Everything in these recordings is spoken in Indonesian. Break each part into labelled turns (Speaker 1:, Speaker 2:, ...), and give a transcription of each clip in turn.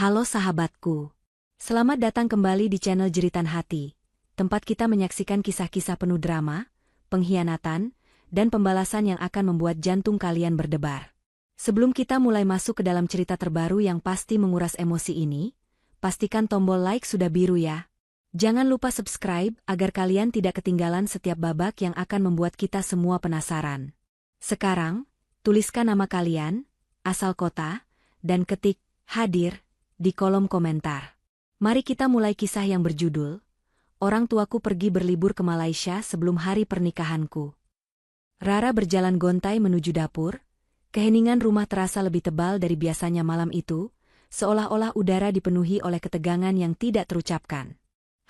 Speaker 1: Halo sahabatku. Selamat datang kembali di channel Jeritan Hati, tempat kita menyaksikan kisah-kisah penuh drama, pengkhianatan, dan pembalasan yang akan membuat jantung kalian berdebar. Sebelum kita mulai masuk ke dalam cerita terbaru yang pasti menguras emosi ini, pastikan tombol like sudah biru ya. Jangan lupa subscribe agar kalian tidak ketinggalan setiap babak yang akan membuat kita semua penasaran. Sekarang, tuliskan nama kalian, asal kota, dan ketik hadir di kolom komentar. Mari kita mulai kisah yang berjudul, Orang Tuaku Pergi Berlibur ke Malaysia Sebelum Hari Pernikahanku. Rara berjalan gontai menuju dapur. Keheningan rumah terasa lebih tebal dari biasanya malam itu, seolah-olah udara dipenuhi oleh ketegangan yang tidak terucapkan.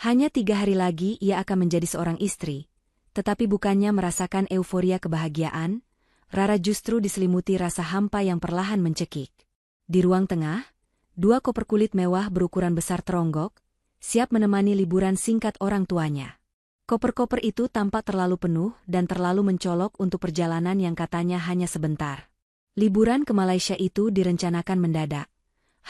Speaker 1: Hanya 3 hari lagi ia akan menjadi seorang istri, tetapi bukannya merasakan euforia kebahagiaan, Rara justru diselimuti rasa hampa yang perlahan mencekik. Di ruang tengah, 2 koper kulit mewah berukuran besar teronggok, siap menemani liburan singkat orang tuanya. Koper-koper itu tampak terlalu penuh dan terlalu mencolok untuk perjalanan yang katanya hanya sebentar. Liburan ke Malaysia itu direncanakan mendadak,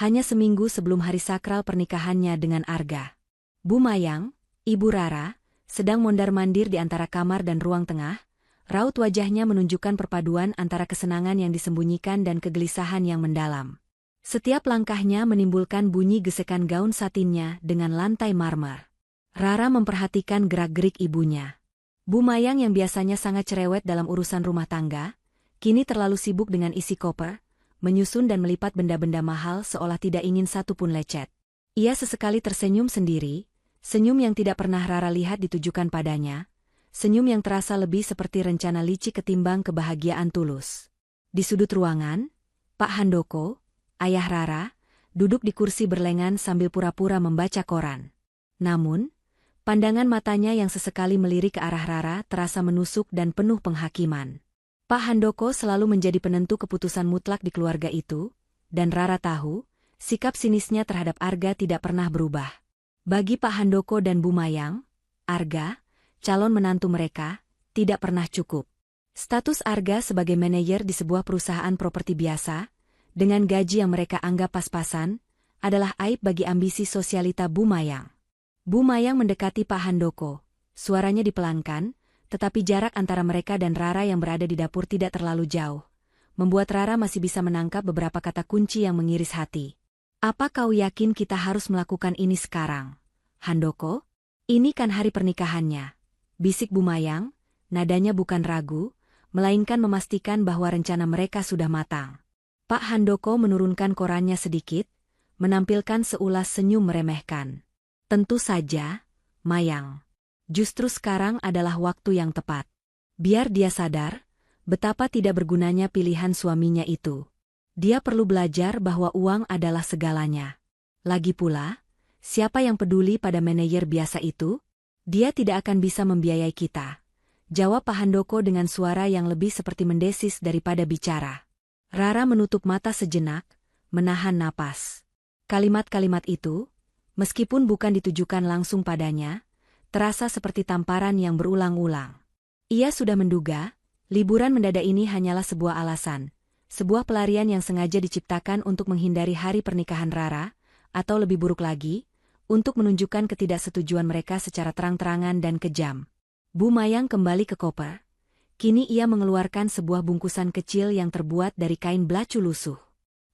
Speaker 1: hanya seminggu sebelum hari sakral pernikahannya dengan Arga. Bu Mayang, Ibu Rara, sedang mondar-mandir di antara kamar dan ruang tengah. Raut wajahnya menunjukkan perpaduan antara kesenangan yang disembunyikan dan kegelisahan yang mendalam. Setiap langkahnya menimbulkan bunyi gesekan gaun satinnya dengan lantai marmer. Rara memperhatikan gerak-gerik ibunya. Bu Mayang yang biasanya sangat cerewet dalam urusan rumah tangga, kini terlalu sibuk dengan isi koper, menyusun dan melipat benda-benda mahal seolah tidak ingin satu pun lecet. Ia sesekali tersenyum sendiri, senyum yang tidak pernah Rara lihat ditujukan padanya, senyum yang terasa lebih seperti rencana licik ketimbang kebahagiaan tulus. Di sudut ruangan, Pak Handoko, ayah Rara, duduk di kursi berlengan sambil pura-pura membaca koran. Namun, pandangan matanya yang sesekali melirik ke arah Rara terasa menusuk dan penuh penghakiman. Pak Handoko selalu menjadi penentu keputusan mutlak di keluarga itu, dan Rara tahu, sikap sinisnya terhadap Arga tidak pernah berubah. Bagi Pak Handoko dan Bu Mayang, Arga, calon menantu mereka, tidak pernah cukup. Status Arga sebagai manajer di sebuah perusahaan properti biasa, dengan gaji yang mereka anggap pas-pasan, adalah aib bagi ambisi sosialita Bu Mayang. Bu Mayang mendekati Pak Handoko, suaranya dipelankan, tetapi jarak antara mereka dan Rara yang berada di dapur tidak terlalu jauh, membuat Rara masih bisa menangkap beberapa kata kunci yang mengiris hati. Apa kau yakin kita harus melakukan ini sekarang, Handoko? Ini kan hari pernikahannya, bisik Bu Mayang, nadanya bukan ragu, melainkan memastikan bahwa rencana mereka sudah matang. Pak Handoko menurunkan korannya sedikit, menampilkan seulas senyum meremehkan. Tentu saja, Mayang. Justru sekarang adalah waktu yang tepat. Biar dia sadar, betapa tidak bergunanya pilihan suaminya itu. Dia perlu belajar bahwa uang adalah segalanya. Lagi pula, siapa yang peduli pada manajer biasa itu? Dia tidak akan bisa membiayai kita, jawab Pak Handoko dengan suara yang lebih seperti mendesis daripada bicara. Rara menutup mata sejenak, menahan napas. Kalimat-kalimat itu, meskipun bukan ditujukan langsung padanya, terasa seperti tamparan yang berulang-ulang. Ia sudah menduga, liburan mendadak ini hanyalah sebuah alasan, sebuah pelarian yang sengaja diciptakan untuk menghindari hari pernikahan Rara, atau lebih buruk lagi, untuk menunjukkan ketidaksetujuan mereka secara terang-terangan dan kejam. Bu Mayang kembali ke koper. Kini ia mengeluarkan sebuah bungkusan kecil yang terbuat dari kain belacu lusuh.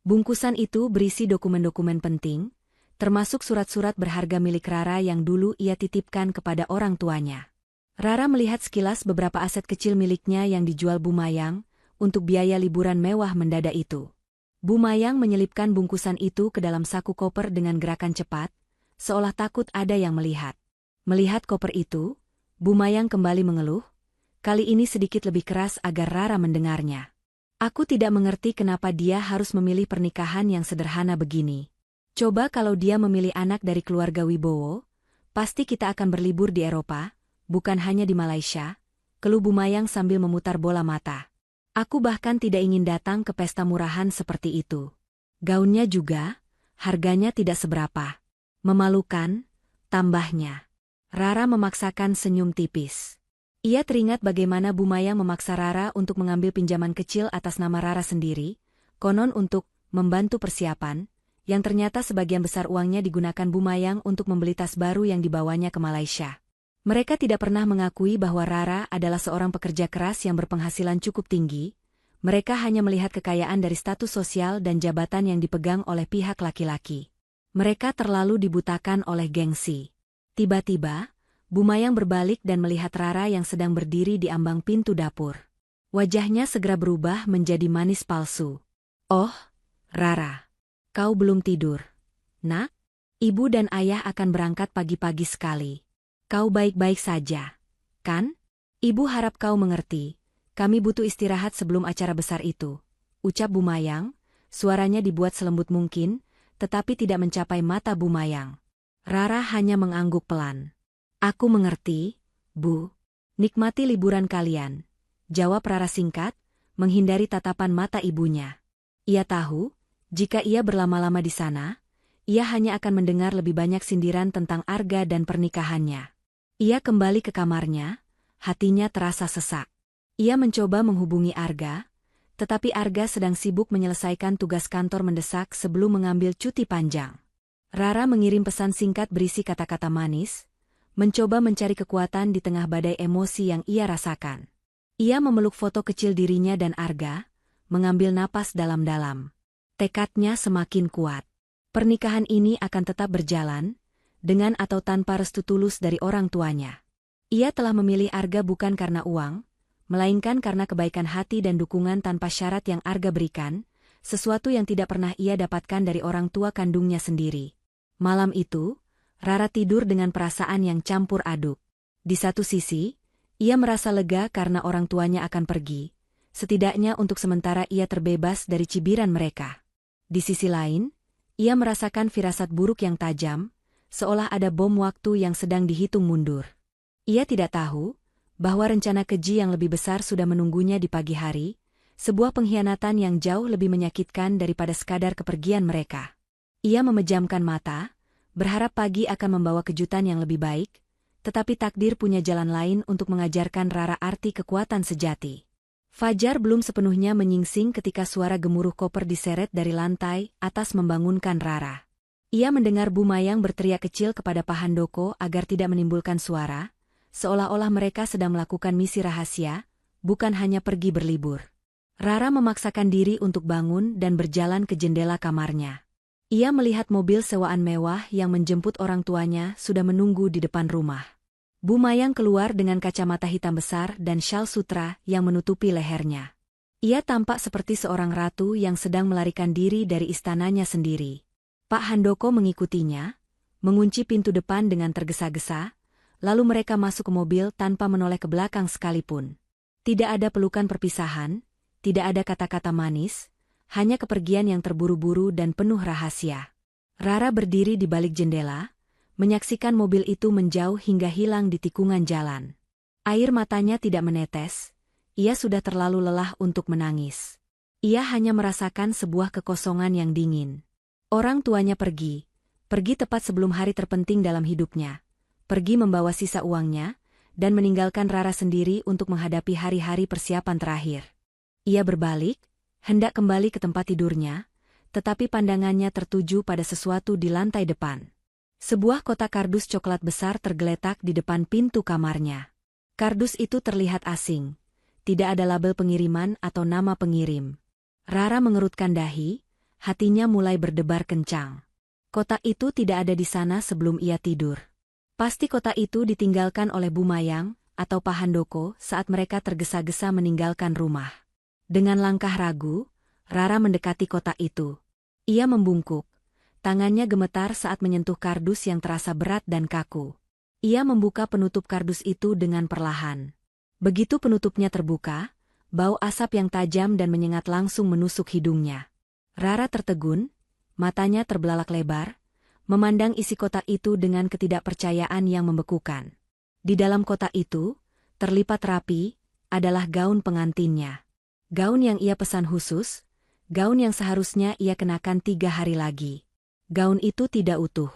Speaker 1: Bungkusan itu berisi dokumen-dokumen penting, termasuk surat-surat berharga milik Rara yang dulu ia titipkan kepada orang tuanya. Rara melihat sekilas beberapa aset kecil miliknya yang dijual Bu Mayang, untuk biaya liburan mewah mendadak itu. Bu Mayang menyelipkan bungkusan itu ke dalam saku koper dengan gerakan cepat, seolah takut ada yang melihat. Melihat koper itu, Bu Mayang kembali mengeluh, kali ini sedikit lebih keras agar Rara mendengarnya. Aku tidak mengerti kenapa dia harus memilih pernikahan yang sederhana begini. Coba kalau dia memilih anak dari keluarga Wibowo, pasti kita akan berlibur di Eropa, bukan hanya di Malaysia, keluh Bu Mayang sambil memutar bola mata. Aku bahkan tidak ingin datang ke pesta murahan seperti itu. Gaunnya juga, harganya tidak seberapa. Memalukan, tambahnya. Rara memaksakan senyum tipis. Ia teringat bagaimana Bu Mayang memaksa Rara untuk mengambil pinjaman kecil atas nama Rara sendiri, konon untuk membantu persiapan, yang ternyata sebagian besar uangnya digunakan Bu Mayang untuk membeli tas baru yang dibawanya ke Malaysia. Mereka tidak pernah mengakui bahwa Rara adalah seorang pekerja keras yang berpenghasilan cukup tinggi. Mereka hanya melihat kekayaan dari status sosial dan jabatan yang dipegang oleh pihak laki-laki. Mereka terlalu dibutakan oleh gengsi. Tiba-tiba, Bu Mayang berbalik dan melihat Rara yang sedang berdiri di ambang pintu dapur. Wajahnya segera berubah menjadi manis palsu. "Oh, Rara. Kau belum tidur, Nak? Ibu dan ayah akan berangkat pagi-pagi sekali. Kau baik-baik saja, kan? Ibu harap kau mengerti. Kami butuh istirahat sebelum acara besar itu," ucap Bu Mayang. Suaranya dibuat selembut mungkin, tetapi tidak mencapai mata Bu Mayang. Rara hanya mengangguk pelan. "Aku mengerti, Bu. Nikmati liburan kalian," jawab Rara singkat, menghindari tatapan mata ibunya. Ia tahu, jika ia berlama-lama di sana, ia hanya akan mendengar lebih banyak sindiran tentang Arga dan pernikahannya. Ia kembali ke kamarnya, hatinya terasa sesak. Ia mencoba menghubungi Arga, tetapi Arga sedang sibuk menyelesaikan tugas kantor mendesak sebelum mengambil cuti panjang. Rara mengirim pesan singkat berisi kata-kata manis, mencoba mencari kekuatan di tengah badai emosi yang ia rasakan. Ia memeluk foto kecil dirinya dan Arga, mengambil napas dalam-dalam. Tekadnya semakin kuat. Pernikahan ini akan tetap berjalan, dengan atau tanpa restu tulus dari orang tuanya. Ia telah memilih Arga bukan karena uang, melainkan karena kebaikan hati dan dukungan tanpa syarat yang Arga berikan, sesuatu yang tidak pernah ia dapatkan dari orang tua kandungnya sendiri. Malam itu, Rara tidur dengan perasaan yang campur aduk. Di satu sisi, ia merasa lega karena orang tuanya akan pergi, setidaknya untuk sementara ia terbebas dari cibiran mereka. Di sisi lain, ia merasakan firasat buruk yang tajam, seolah ada bom waktu yang sedang dihitung mundur. Ia tidak tahu bahwa rencana keji yang lebih besar sudah menunggunya di pagi hari, sebuah pengkhianatan yang jauh lebih menyakitkan daripada sekadar kepergian mereka. Ia memejamkan mata, berharap pagi akan membawa kejutan yang lebih baik, tetapi takdir punya jalan lain untuk mengajarkan Rara arti kekuatan sejati. Fajar belum sepenuhnya menyingsing ketika suara gemuruh koper diseret dari lantai atas membangunkan Rara. Ia mendengar Bu Mayang berteriak kecil kepada Pak Handoko agar tidak menimbulkan suara, seolah-olah mereka sedang melakukan misi rahasia, bukan hanya pergi berlibur. Rara memaksakan diri untuk bangun dan berjalan ke jendela kamarnya. Ia melihat mobil sewaan mewah yang menjemput orang tuanya sudah menunggu di depan rumah. Bu Mayang keluar dengan kacamata hitam besar dan syal sutra yang menutupi lehernya. Ia tampak seperti seorang ratu yang sedang melarikan diri dari istananya sendiri. Pak Handoko mengikutinya, mengunci pintu depan dengan tergesa-gesa, lalu mereka masuk ke mobil tanpa menoleh ke belakang sekalipun. Tidak ada pelukan perpisahan, tidak ada kata-kata manis, hanya kepergian yang terburu-buru dan penuh rahasia. Rara berdiri di balik jendela, menyaksikan mobil itu menjauh hingga hilang di tikungan jalan. Air matanya tidak menetes, ia sudah terlalu lelah untuk menangis. Ia hanya merasakan sebuah kekosongan yang dingin. Orang tuanya pergi tepat sebelum hari terpenting dalam hidupnya, pergi membawa sisa uangnya, dan meninggalkan Rara sendiri untuk menghadapi hari-hari persiapan terakhir. Ia berbalik, hendak kembali ke tempat tidurnya, tetapi pandangannya tertuju pada sesuatu di lantai depan. Sebuah kotak kardus coklat besar tergeletak di depan pintu kamarnya. Kardus itu terlihat asing. Tidak ada label pengiriman atau nama pengirim. Rara mengerutkan dahi, hatinya mulai berdebar kencang. Kotak itu tidak ada di sana sebelum ia tidur. Pasti kotak itu ditinggalkan oleh Bu Mayang atau Pak Handoko saat mereka tergesa-gesa meninggalkan rumah. Dengan langkah ragu, Rara mendekati kotak itu. Ia membungkuk. Tangannya gemetar saat menyentuh kardus yang terasa berat dan kaku. Ia membuka penutup kardus itu dengan perlahan. Begitu penutupnya terbuka, bau asap yang tajam dan menyengat langsung menusuk hidungnya. Rara tertegun, matanya terbelalak lebar, memandang isi kotak itu dengan ketidakpercayaan yang membekukan. Di dalam kotak itu, terlipat rapi, adalah gaun pengantinnya. Gaun yang ia pesan khusus, gaun yang seharusnya ia kenakan 3 hari lagi. Gaun itu tidak utuh.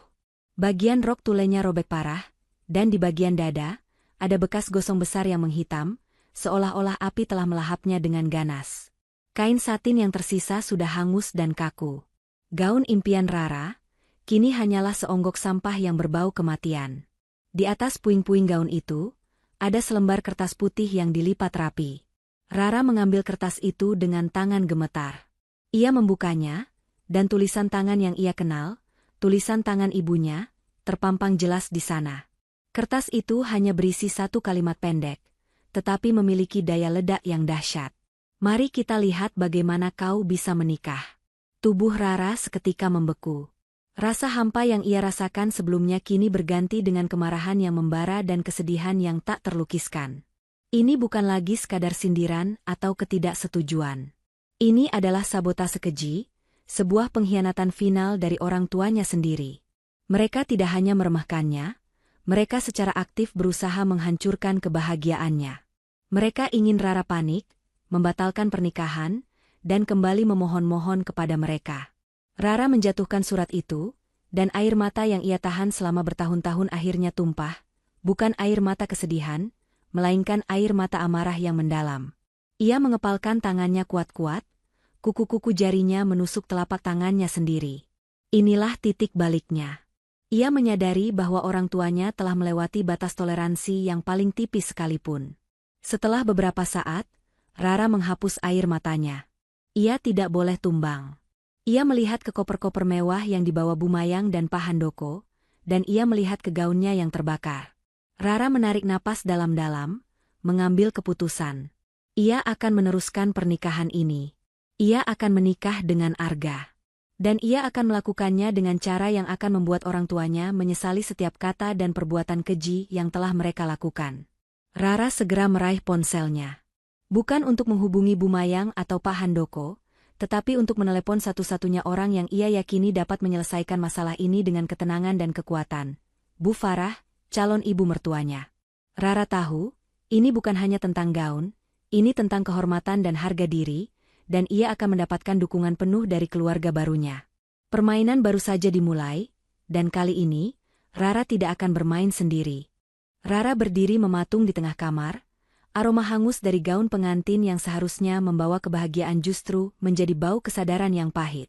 Speaker 1: Bagian rok tulenya robek parah, dan di bagian dada, ada bekas gosong besar yang menghitam, seolah-olah api telah melahapnya dengan ganas. Kain satin yang tersisa sudah hangus dan kaku. Gaun impian Rara, kini hanyalah seonggok sampah yang berbau kematian. Di atas puing-puing gaun itu, ada selembar kertas putih yang dilipat rapi. Rara mengambil kertas itu dengan tangan gemetar. Ia membukanya, dan tulisan tangan yang ia kenal, tulisan tangan ibunya, terpampang jelas di sana. Kertas itu hanya berisi satu kalimat pendek, tetapi memiliki daya ledak yang dahsyat. Mari kita lihat bagaimana kau bisa menikah. Tubuh Rara seketika membeku. Rasa hampa yang ia rasakan sebelumnya kini berganti dengan kemarahan yang membara dan kesedihan yang tak terlukiskan. Ini bukan lagi sekadar sindiran atau ketidaksetujuan. Ini adalah sabotase keji, sebuah pengkhianatan final dari orang tuanya sendiri. Mereka tidak hanya meremehkannya, mereka secara aktif berusaha menghancurkan kebahagiaannya. Mereka ingin Rara panik, membatalkan pernikahan, dan kembali memohon-mohon kepada mereka. Rara menjatuhkan surat itu, dan air mata yang ia tahan selama bertahun-tahun akhirnya tumpah, bukan air mata kesedihan, melainkan air mata amarah yang mendalam. Ia mengepalkan tangannya kuat-kuat, kuku-kuku jarinya menusuk telapak tangannya sendiri. Inilah titik baliknya. Ia menyadari bahwa orang tuanya telah melewati batas toleransi yang paling tipis sekalipun. Setelah beberapa saat, Rara menghapus air matanya. Ia tidak boleh tumbang. Ia melihat ke koper-koper mewah yang dibawa Bu Mayang dan Pak Handoko, dan ia melihat ke gaunnya yang terbakar. Rara menarik napas dalam-dalam, mengambil keputusan. Ia akan meneruskan pernikahan ini. Ia akan menikah dengan Arga. Dan ia akan melakukannya dengan cara yang akan membuat orang tuanya menyesali setiap kata dan perbuatan keji yang telah mereka lakukan. Rara segera meraih ponselnya. Bukan untuk menghubungi Bu Mayang atau Pak Handoko, tetapi untuk menelepon satu-satunya orang yang ia yakini dapat menyelesaikan masalah ini dengan ketenangan dan kekuatan. Bu Farah, calon ibu mertuanya. Rara tahu, ini bukan hanya tentang gaun, ini tentang kehormatan dan harga diri, dan ia akan mendapatkan dukungan penuh dari keluarga barunya. Permainan baru saja dimulai, dan kali ini, Rara tidak akan bermain sendiri. Rara berdiri mematung di tengah kamar, aroma hangus dari gaun pengantin yang seharusnya membawa kebahagiaan justru menjadi bau kesadaran yang pahit.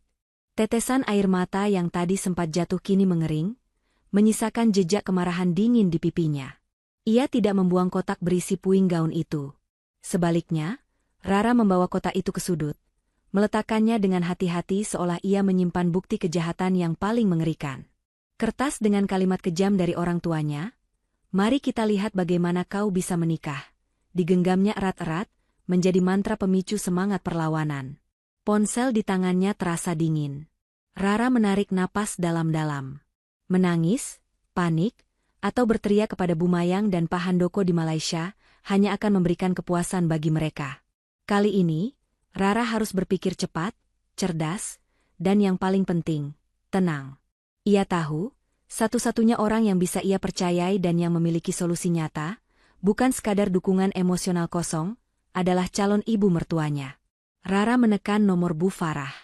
Speaker 1: Tetesan air mata yang tadi sempat jatuh kini mengering, menyisakan jejak kemarahan dingin di pipinya. Ia tidak membuang kotak berisi puing gaun itu. Sebaliknya, Rara membawa kotak itu ke sudut, meletakkannya dengan hati-hati seolah ia menyimpan bukti kejahatan yang paling mengerikan. Kertas dengan kalimat kejam dari orang tuanya, "Mari kita lihat bagaimana kau bisa menikah." Digenggamnya erat-erat, menjadi mantra pemicu semangat perlawanan. Ponsel di tangannya terasa dingin. Rara menarik napas dalam-dalam. Menangis, panik, atau berteriak kepada Bu Mayang dan Pak Handoko di Malaysia, hanya akan memberikan kepuasan bagi mereka. Kali ini, Rara harus berpikir cepat, cerdas, dan yang paling penting, tenang. Ia tahu, satu-satunya orang yang bisa ia percayai dan yang memiliki solusi nyata, bukan sekadar dukungan emosional kosong, adalah calon ibu mertuanya. Rara menekan nomor Bu Farah.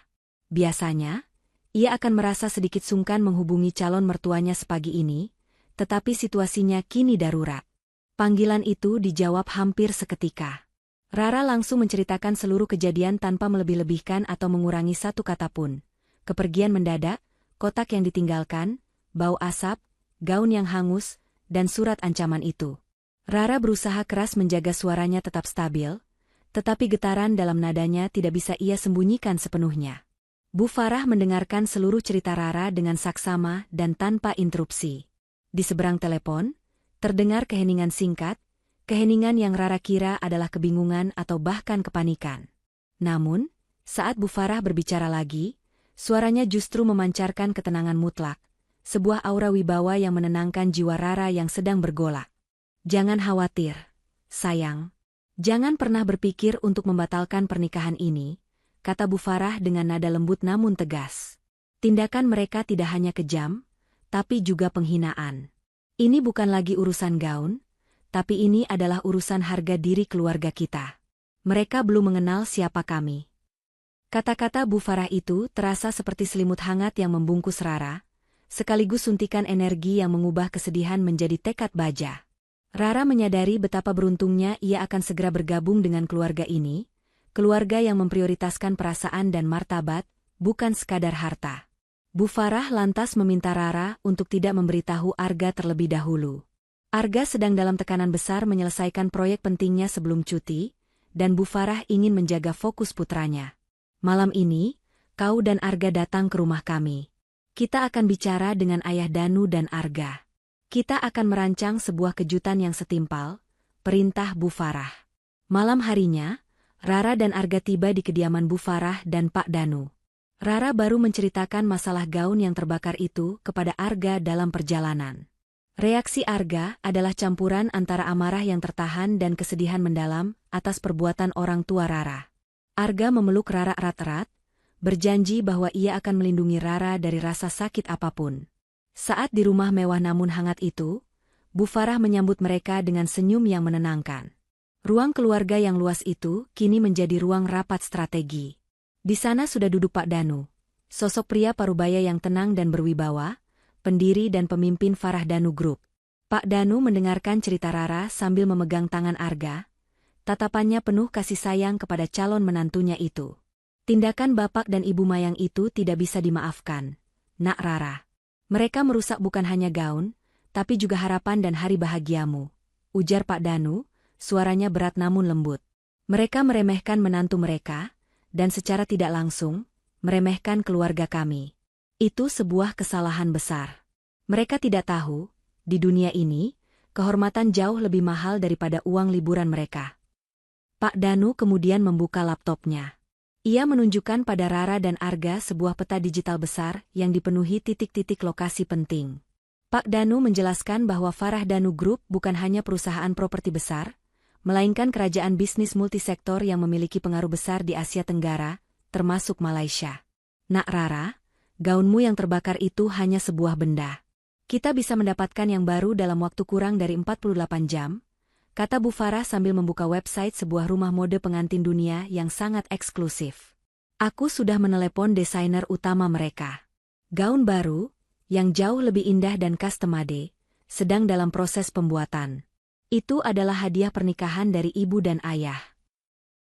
Speaker 1: Biasanya, ia akan merasa sedikit sungkan menghubungi calon mertuanya sepagi ini, tetapi situasinya kini darurat. Panggilan itu dijawab hampir seketika. Rara langsung menceritakan seluruh kejadian tanpa melebih-lebihkan atau mengurangi satu kata pun. Kepergian mendadak, kotak yang ditinggalkan, bau asap, gaun yang hangus, dan surat ancaman itu. Rara berusaha keras menjaga suaranya tetap stabil, tetapi getaran dalam nadanya tidak bisa ia sembunyikan sepenuhnya. Bu Farah mendengarkan seluruh cerita Rara dengan saksama dan tanpa interupsi. Di seberang telepon, terdengar keheningan singkat, keheningan yang Rara kira adalah kebingungan atau bahkan kepanikan. Namun, saat Bu Farah berbicara lagi, suaranya justru memancarkan ketenangan mutlak, sebuah aura wibawa yang menenangkan jiwa Rara yang sedang bergolak. Jangan khawatir, sayang. Jangan pernah berpikir untuk membatalkan pernikahan ini, kata Bu Farah dengan nada lembut namun tegas. Tindakan mereka tidak hanya kejam, tapi juga penghinaan. Ini bukan lagi urusan gaun, tapi ini adalah urusan harga diri keluarga kita. Mereka belum mengenal siapa kami. Kata-kata Bu Farah itu terasa seperti selimut hangat yang membungkus Rara, sekaligus suntikan energi yang mengubah kesedihan menjadi tekad baja. Rara menyadari betapa beruntungnya ia akan segera bergabung dengan keluarga ini, keluarga yang memprioritaskan perasaan dan martabat, bukan sekadar harta. Bu Farah lantas meminta Rara untuk tidak memberitahu Arga terlebih dahulu. Arga sedang dalam tekanan besar menyelesaikan proyek pentingnya sebelum cuti, dan Bu Farah ingin menjaga fokus putranya. Malam ini, kau dan Arga datang ke rumah kami. Kita akan bicara dengan ayah Danu dan Arga. Kita akan merancang sebuah kejutan yang setimpal, perintah Bu Farah. Malam harinya, Rara dan Arga tiba di kediaman Bu Farah dan Pak Danu. Rara baru menceritakan masalah gaun yang terbakar itu kepada Arga dalam perjalanan. Reaksi Arga adalah campuran antara amarah yang tertahan dan kesedihan mendalam atas perbuatan orang tua Rara. Arga memeluk Rara erat-erat, berjanji bahwa ia akan melindungi Rara dari rasa sakit apapun. Saat di rumah mewah namun hangat itu, Bu Farah menyambut mereka dengan senyum yang menenangkan. Ruang keluarga yang luas itu kini menjadi ruang rapat strategi. Di sana sudah duduk Pak Danu, sosok pria parubaya yang tenang dan berwibawa, pendiri dan pemimpin Farah Danu Group. Pak Danu mendengarkan cerita Rara sambil memegang tangan Arga, tatapannya penuh kasih sayang kepada calon menantunya itu. Tindakan bapak dan ibu Mayang itu tidak bisa dimaafkan, Nak Rara. Mereka merusak bukan hanya gaun, tapi juga harapan dan hari bahagiamu, ujar Pak Danu, suaranya berat namun lembut. Mereka meremehkan menantu mereka, dan secara tidak langsung, meremehkan keluarga kami. Itu sebuah kesalahan besar. Mereka tidak tahu, di dunia ini, kehormatan jauh lebih mahal daripada uang liburan mereka. Pak Danu kemudian membuka laptopnya. Ia menunjukkan pada Rara dan Arga sebuah peta digital besar yang dipenuhi titik-titik lokasi penting. Pak Danu menjelaskan bahwa Farah Danu Group bukan hanya perusahaan properti besar, melainkan kerajaan bisnis multisektor yang memiliki pengaruh besar di Asia Tenggara, termasuk Malaysia. Nak Rara, gaunmu yang terbakar itu hanya sebuah benda. Kita bisa mendapatkan yang baru dalam waktu kurang dari 48 jam, kata Bu Farah sambil membuka website sebuah rumah mode pengantin dunia yang sangat eksklusif. Aku sudah menelepon desainer utama mereka. Gaun baru, yang jauh lebih indah dan custom-made, sedang dalam proses pembuatan. Itu adalah hadiah pernikahan dari ibu dan ayah.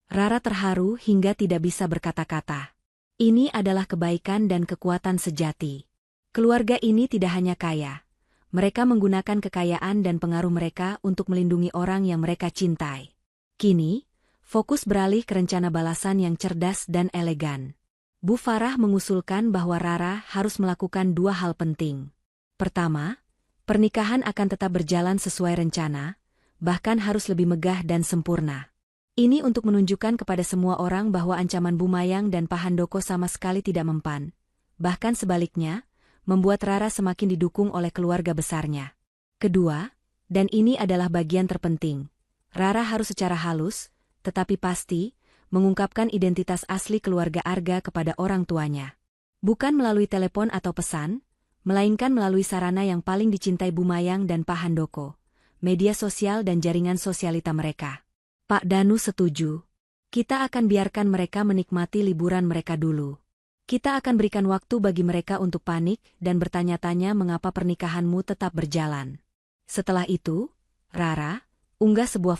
Speaker 1: Rara terharu hingga tidak bisa berkata-kata. Ini adalah kebaikan dan kekuatan sejati. Keluarga ini tidak hanya kaya. Mereka menggunakan kekayaan dan pengaruh mereka untuk melindungi orang yang mereka cintai. Kini, fokus beralih ke rencana balasan yang cerdas dan elegan. Bu Farah mengusulkan bahwa Rara harus melakukan dua hal penting. Pertama, pernikahan akan tetap berjalan sesuai rencana, bahkan harus lebih megah dan sempurna. Ini untuk menunjukkan kepada semua orang bahwa ancaman Bu Mayang dan Pak Handoko sama sekali tidak mempan. Bahkan sebaliknya, membuat Rara semakin didukung oleh keluarga besarnya. Kedua, dan ini adalah bagian terpenting, Rara harus secara halus, tetapi pasti, mengungkapkan identitas asli keluarga Arga kepada orang tuanya. Bukan melalui telepon atau pesan, melainkan melalui sarana yang paling dicintai Bu Mayang dan Pak Handoko, media sosial dan jaringan sosialita mereka. Pak Danu setuju. Kita akan biarkan mereka menikmati liburan mereka dulu. Kita akan berikan waktu bagi mereka untuk panik dan bertanya-tanya mengapa pernikahanmu tetap berjalan. Setelah itu, Rara, unggah sebuah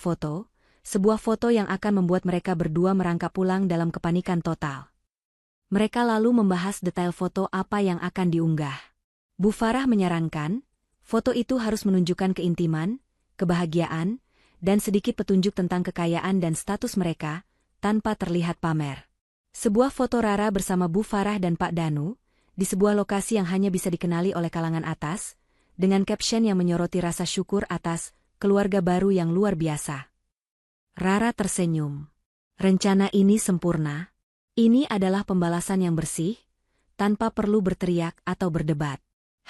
Speaker 1: foto yang akan membuat mereka berdua merangkak pulang dalam kepanikan total. Mereka lalu membahas detail foto apa yang akan diunggah. Bu Farah menyarankan, foto itu harus menunjukkan keintiman, kebahagiaan, dan sedikit petunjuk tentang kekayaan dan status mereka, tanpa terlihat pamer. Sebuah foto Rara bersama Bu Farah dan Pak Danu, di sebuah lokasi yang hanya bisa dikenali oleh kalangan atas, dengan caption yang menyoroti rasa syukur atas keluarga baru yang luar biasa. Rara tersenyum. Rencana ini sempurna. Ini adalah pembalasan yang bersih, tanpa perlu berteriak atau berdebat.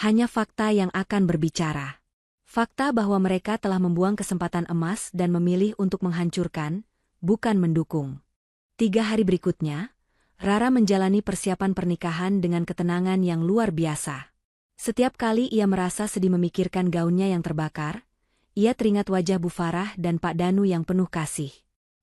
Speaker 1: Hanya fakta yang akan berbicara. Fakta bahwa mereka telah membuang kesempatan emas dan memilih untuk menghancurkan, bukan mendukung. 3 hari berikutnya, Rara menjalani persiapan pernikahan dengan ketenangan yang luar biasa. Setiap kali ia merasa sedih memikirkan gaunnya yang terbakar, ia teringat wajah Bu Farah dan Pak Danu yang penuh kasih.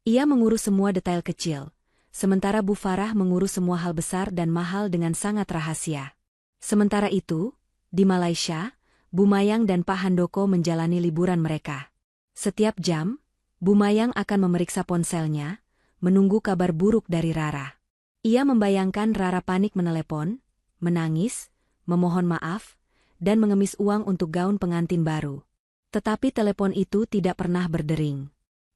Speaker 1: Ia mengurus semua detail kecil, sementara Bu Farah mengurus semua hal besar dan mahal dengan sangat rahasia. Sementara itu, di Malaysia, Bu Mayang dan Pak Handoko menjalani liburan mereka. Setiap jam, Bu Mayang akan memeriksa ponselnya, menunggu kabar buruk dari Rara. Ia membayangkan Rara panik menelepon, menangis, memohon maaf, dan mengemis uang untuk gaun pengantin baru. Tetapi telepon itu tidak pernah berdering.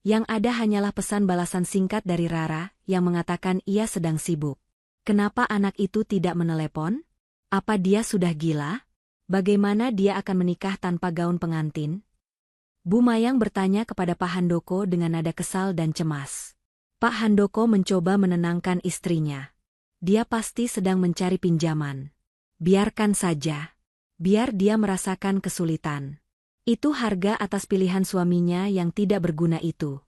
Speaker 1: Yang ada hanyalah pesan balasan singkat dari Rara yang mengatakan ia sedang sibuk. Kenapa anak itu tidak menelepon? Apa dia sudah gila? Bagaimana dia akan menikah tanpa gaun pengantin? Bu Mayang bertanya kepada Pak Handoko dengan nada kesal dan cemas. Pak Handoko mencoba menenangkan istrinya. Dia pasti sedang mencari pinjaman. Biarkan saja. Biar dia merasakan kesulitan. Itu harga atas pilihan suaminya yang tidak berguna itu.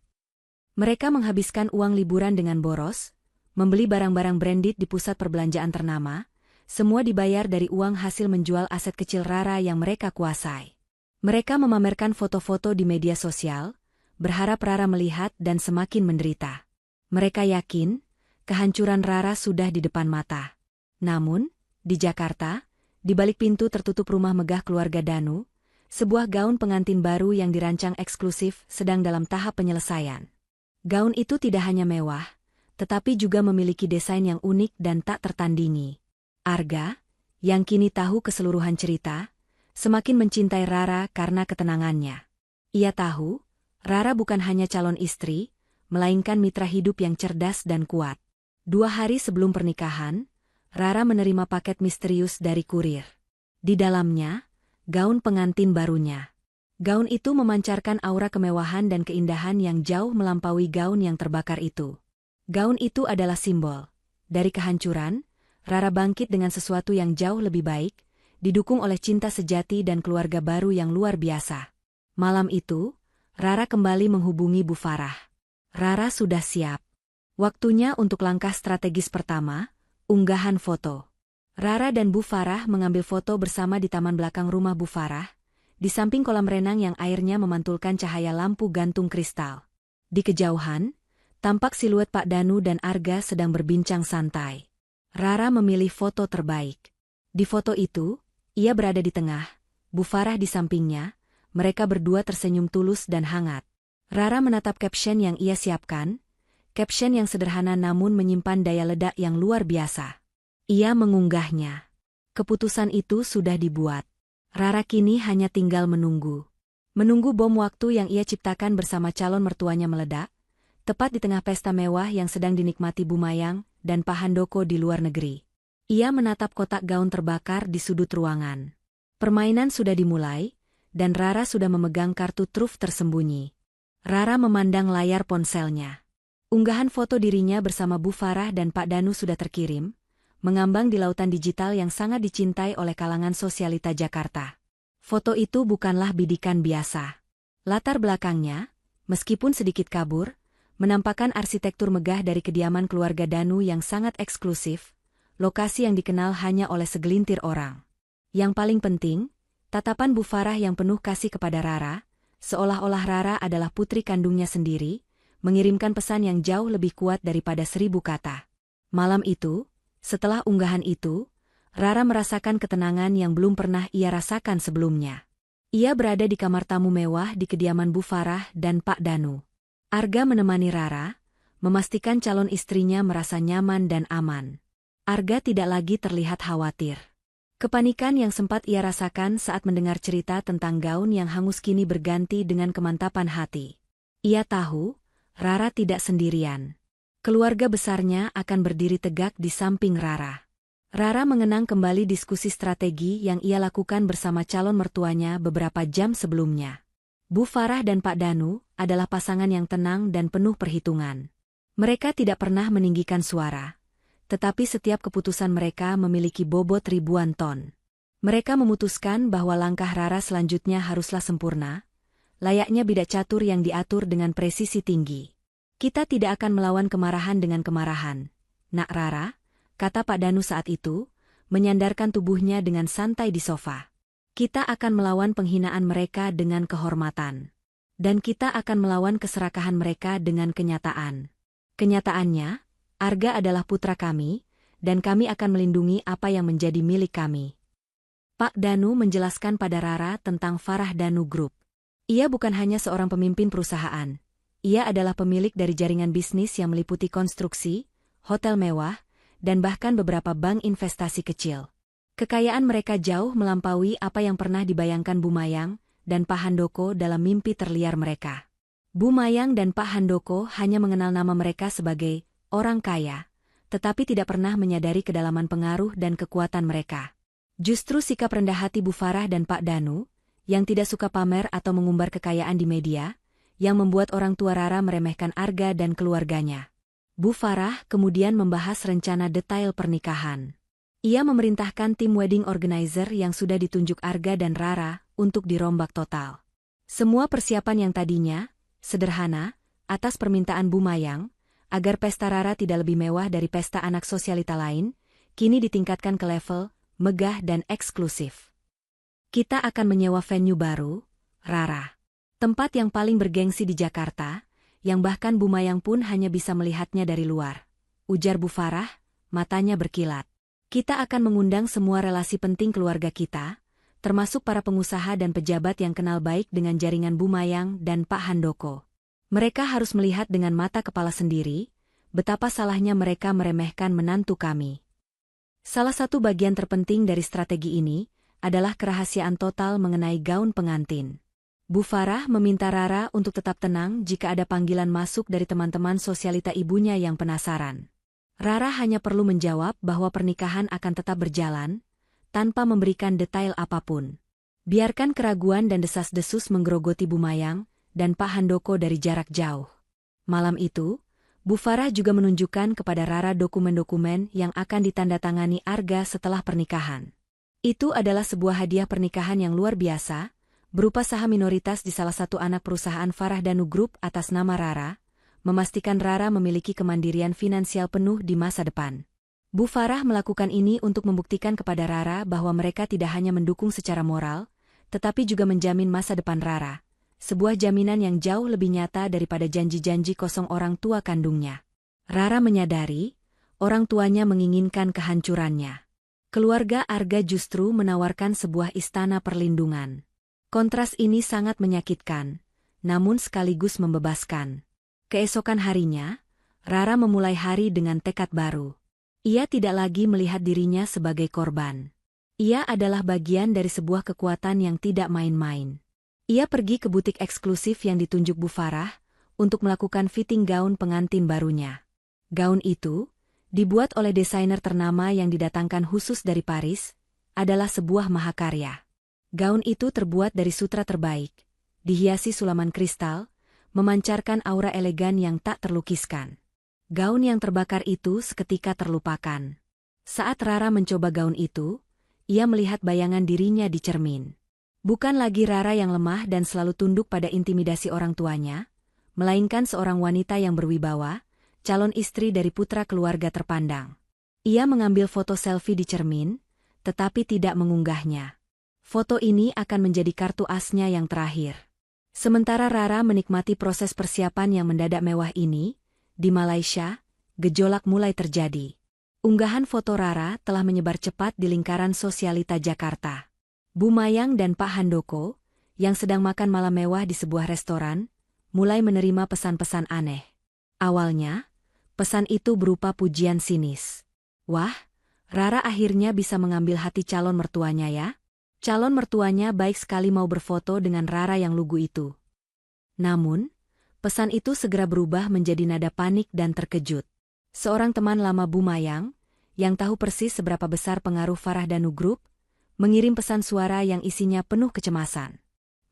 Speaker 1: Mereka menghabiskan uang liburan dengan boros, membeli barang-barang branded di pusat perbelanjaan ternama, semua dibayar dari uang hasil menjual aset kecil Rara yang mereka kuasai. Mereka memamerkan foto-foto di media sosial, berharap Rara melihat dan semakin menderita. Mereka yakin, kehancuran Rara sudah di depan mata. Namun, di Jakarta, di balik pintu tertutup rumah megah keluarga Danu, sebuah gaun pengantin baru yang dirancang eksklusif sedang dalam tahap penyelesaian. Gaun itu tidak hanya mewah, tetapi juga memiliki desain yang unik dan tak tertandingi. Arga, yang kini tahu keseluruhan cerita, semakin mencintai Rara karena ketenangannya. Ia tahu, Rara bukan hanya calon istri, melainkan mitra hidup yang cerdas dan kuat. 2 hari sebelum pernikahan, Rara menerima paket misterius dari kurir. Di dalamnya, gaun pengantin barunya. Gaun itu memancarkan aura kemewahan dan keindahan yang jauh melampaui gaun yang terbakar itu. Gaun itu adalah simbol. Dari kehancuran, Rara bangkit dengan sesuatu yang jauh lebih baik, didukung oleh cinta sejati dan keluarga baru yang luar biasa. Malam itu, Rara kembali menghubungi Bu Farah. Rara sudah siap. Waktunya untuk langkah strategis pertama, unggahan foto. Rara dan Bu Farah mengambil foto bersama di taman belakang rumah Bu Farah, di samping kolam renang yang airnya memantulkan cahaya lampu gantung kristal. Di kejauhan, tampak siluet Pak Danu dan Arga sedang berbincang santai. Rara memilih foto terbaik. Di foto itu, ia berada di tengah, Bu Farah di sampingnya, mereka berdua tersenyum tulus dan hangat. Rara menatap caption yang ia siapkan, caption yang sederhana namun menyimpan daya ledak yang luar biasa. Ia mengunggahnya. Keputusan itu sudah dibuat. Rara kini hanya tinggal menunggu. Menunggu bom waktu yang ia ciptakan bersama calon mertuanya meledak, tepat di tengah pesta mewah yang sedang dinikmati Bu Mayang dan Pak Handoko di luar negeri. Ia menatap kotak gaun terbakar di sudut ruangan. Permainan sudah dimulai, dan Rara sudah memegang kartu truf tersembunyi. Rara memandang layar ponselnya. Unggahan foto dirinya bersama Bu Farah dan Pak Danu sudah terkirim, mengambang di lautan digital yang sangat dicintai oleh kalangan sosialita Jakarta. Foto itu bukanlah bidikan biasa. Latar belakangnya, meskipun sedikit kabur, menampakkan arsitektur megah dari kediaman keluarga Danu yang sangat eksklusif, lokasi yang dikenal hanya oleh segelintir orang. Yang paling penting, tatapan Bu Farah yang penuh kasih kepada Rara, seolah-olah Rara adalah putri kandungnya sendiri, mengirimkan pesan yang jauh lebih kuat daripada 1000 kata. Malam itu, setelah unggahan itu, Rara merasakan ketenangan yang belum pernah ia rasakan sebelumnya. Ia berada di kamar tamu mewah di kediaman Bu Farah dan Pak Danu. Arga menemani Rara, memastikan calon istrinya merasa nyaman dan aman. Arga tidak lagi terlihat khawatir. Kepanikan yang sempat ia rasakan saat mendengar cerita tentang gaun yang hangus kini berganti dengan kemantapan hati. Ia tahu, Rara tidak sendirian. Keluarga besarnya akan berdiri tegak di samping Rara. Rara mengenang kembali diskusi strategi yang ia lakukan bersama calon mertuanya beberapa jam sebelumnya. Bu Farah dan Pak Danu adalah pasangan yang tenang dan penuh perhitungan. Mereka tidak pernah meninggikan suara. Tetapi setiap keputusan mereka memiliki bobot ribuan ton. Mereka memutuskan bahwa langkah Rara selanjutnya haruslah sempurna, layaknya bidak catur yang diatur dengan presisi tinggi. Kita tidak akan melawan kemarahan dengan kemarahan, Nak Rara, kata Pak Danu saat itu, menyandarkan tubuhnya dengan santai di sofa. Kita akan melawan penghinaan mereka dengan kehormatan. Dan kita akan melawan keserakahan mereka dengan kenyataan. Kenyataannya, Arga adalah putra kami, dan kami akan melindungi apa yang menjadi milik kami. Pak Danu menjelaskan pada Rara tentang Farah Danu Group. Ia bukan hanya seorang pemimpin perusahaan. Ia adalah pemilik dari jaringan bisnis yang meliputi konstruksi, hotel mewah, dan bahkan beberapa bank investasi kecil. Kekayaan mereka jauh melampaui apa yang pernah dibayangkan Bu Mayang dan Pak Handoko dalam mimpi terliar mereka. Bu Mayang dan Pak Handoko hanya mengenal nama mereka sebagai orang kaya, tetapi tidak pernah menyadari kedalaman pengaruh dan kekuatan mereka. Justru sikap rendah hati Bu Farah dan Pak Danu, yang tidak suka pamer atau mengumbar kekayaan di media, yang membuat orang tua Rara meremehkan Arga dan keluarganya. Bu Farah kemudian membahas rencana detail pernikahan. Ia memerintahkan tim wedding organizer yang sudah ditunjuk Arga dan Rara untuk dirombak total. Semua persiapan yang tadinya sederhana, atas permintaan Bu Mayang, agar pesta Rara tidak lebih mewah dari pesta anak sosialita lain, kini ditingkatkan ke level megah dan eksklusif. Kita akan menyewa venue baru, Rara. Tempat yang paling bergengsi di Jakarta, yang bahkan Bu Mayang pun hanya bisa melihatnya dari luar. Ujar Bu Farah, matanya berkilat. Kita akan mengundang semua relasi penting keluarga kita, termasuk para pengusaha dan pejabat yang kenal baik dengan jaringan Bu Mayang dan Pak Handoko. Mereka harus melihat dengan mata kepala sendiri, betapa salahnya mereka meremehkan menantu kami. Salah satu bagian terpenting dari strategi ini adalah kerahasiaan total mengenai gaun pengantin. Bu Farah meminta Rara untuk tetap tenang jika ada panggilan masuk dari teman-teman sosialita ibunya yang penasaran. Rara hanya perlu menjawab bahwa pernikahan akan tetap berjalan, tanpa memberikan detail apapun. Biarkan keraguan dan desas-desus menggerogoti Bu Mayang dan Pak Handoko dari jarak jauh. Malam itu, Bu Farah juga menunjukkan kepada Rara dokumen-dokumen yang akan ditandatangani Arga setelah pernikahan. Itu adalah sebuah hadiah pernikahan yang luar biasa, berupa saham minoritas di salah satu anak perusahaan Farah Danu Group atas nama Rara, memastikan Rara memiliki kemandirian finansial penuh di masa depan. Bu Farah melakukan ini untuk membuktikan kepada Rara bahwa mereka tidak hanya mendukung secara moral, tetapi juga menjamin masa depan Rara, sebuah jaminan yang jauh lebih nyata daripada janji-janji kosong orang tua kandungnya. Rara menyadari, orang tuanya menginginkan kehancurannya. Keluarga Arga justru menawarkan sebuah istana perlindungan. Kontras ini sangat menyakitkan, namun sekaligus membebaskan. Keesokan harinya, Rara memulai hari dengan tekad baru. Ia tidak lagi melihat dirinya sebagai korban. Ia adalah bagian dari sebuah kekuatan yang tidak main-main. Ia pergi ke butik eksklusif yang ditunjuk Bu Farah untuk melakukan fitting gaun pengantin barunya. Gaun itu, dibuat oleh desainer ternama yang didatangkan khusus dari Paris, adalah sebuah mahakarya. Gaun itu terbuat dari sutra terbaik, dihiasi sulaman kristal, memancarkan aura elegan yang tak terlukiskan. Gaun yang terbakar itu seketika terlupakan. Saat Rara mencoba gaun itu, ia melihat bayangan dirinya di cermin. Bukan lagi Rara yang lemah dan selalu tunduk pada intimidasi orang tuanya, melainkan seorang wanita yang berwibawa, calon istri dari putra keluarga terpandang. Ia mengambil foto selfie di cermin, tetapi tidak mengunggahnya. Foto ini akan menjadi kartu asnya yang terakhir. Sementara Rara menikmati proses persiapan yang mendadak mewah ini, di Malaysia, gejolak mulai terjadi. Unggahan foto Rara telah menyebar cepat di lingkaran sosialita Jakarta. Bu Mayang dan Pak Handoko, yang sedang makan malam mewah di sebuah restoran, mulai menerima pesan-pesan aneh. Awalnya, pesan itu berupa pujian sinis. Wah, Rara akhirnya bisa mengambil hati calon mertuanya ya. Calon mertuanya baik sekali mau berfoto dengan Rara yang lugu itu. Namun, pesan itu segera berubah menjadi nada panik dan terkejut. Seorang teman lama Bu Mayang, yang tahu persis seberapa besar pengaruh Farah Danu Group, mengirim pesan suara yang isinya penuh kecemasan.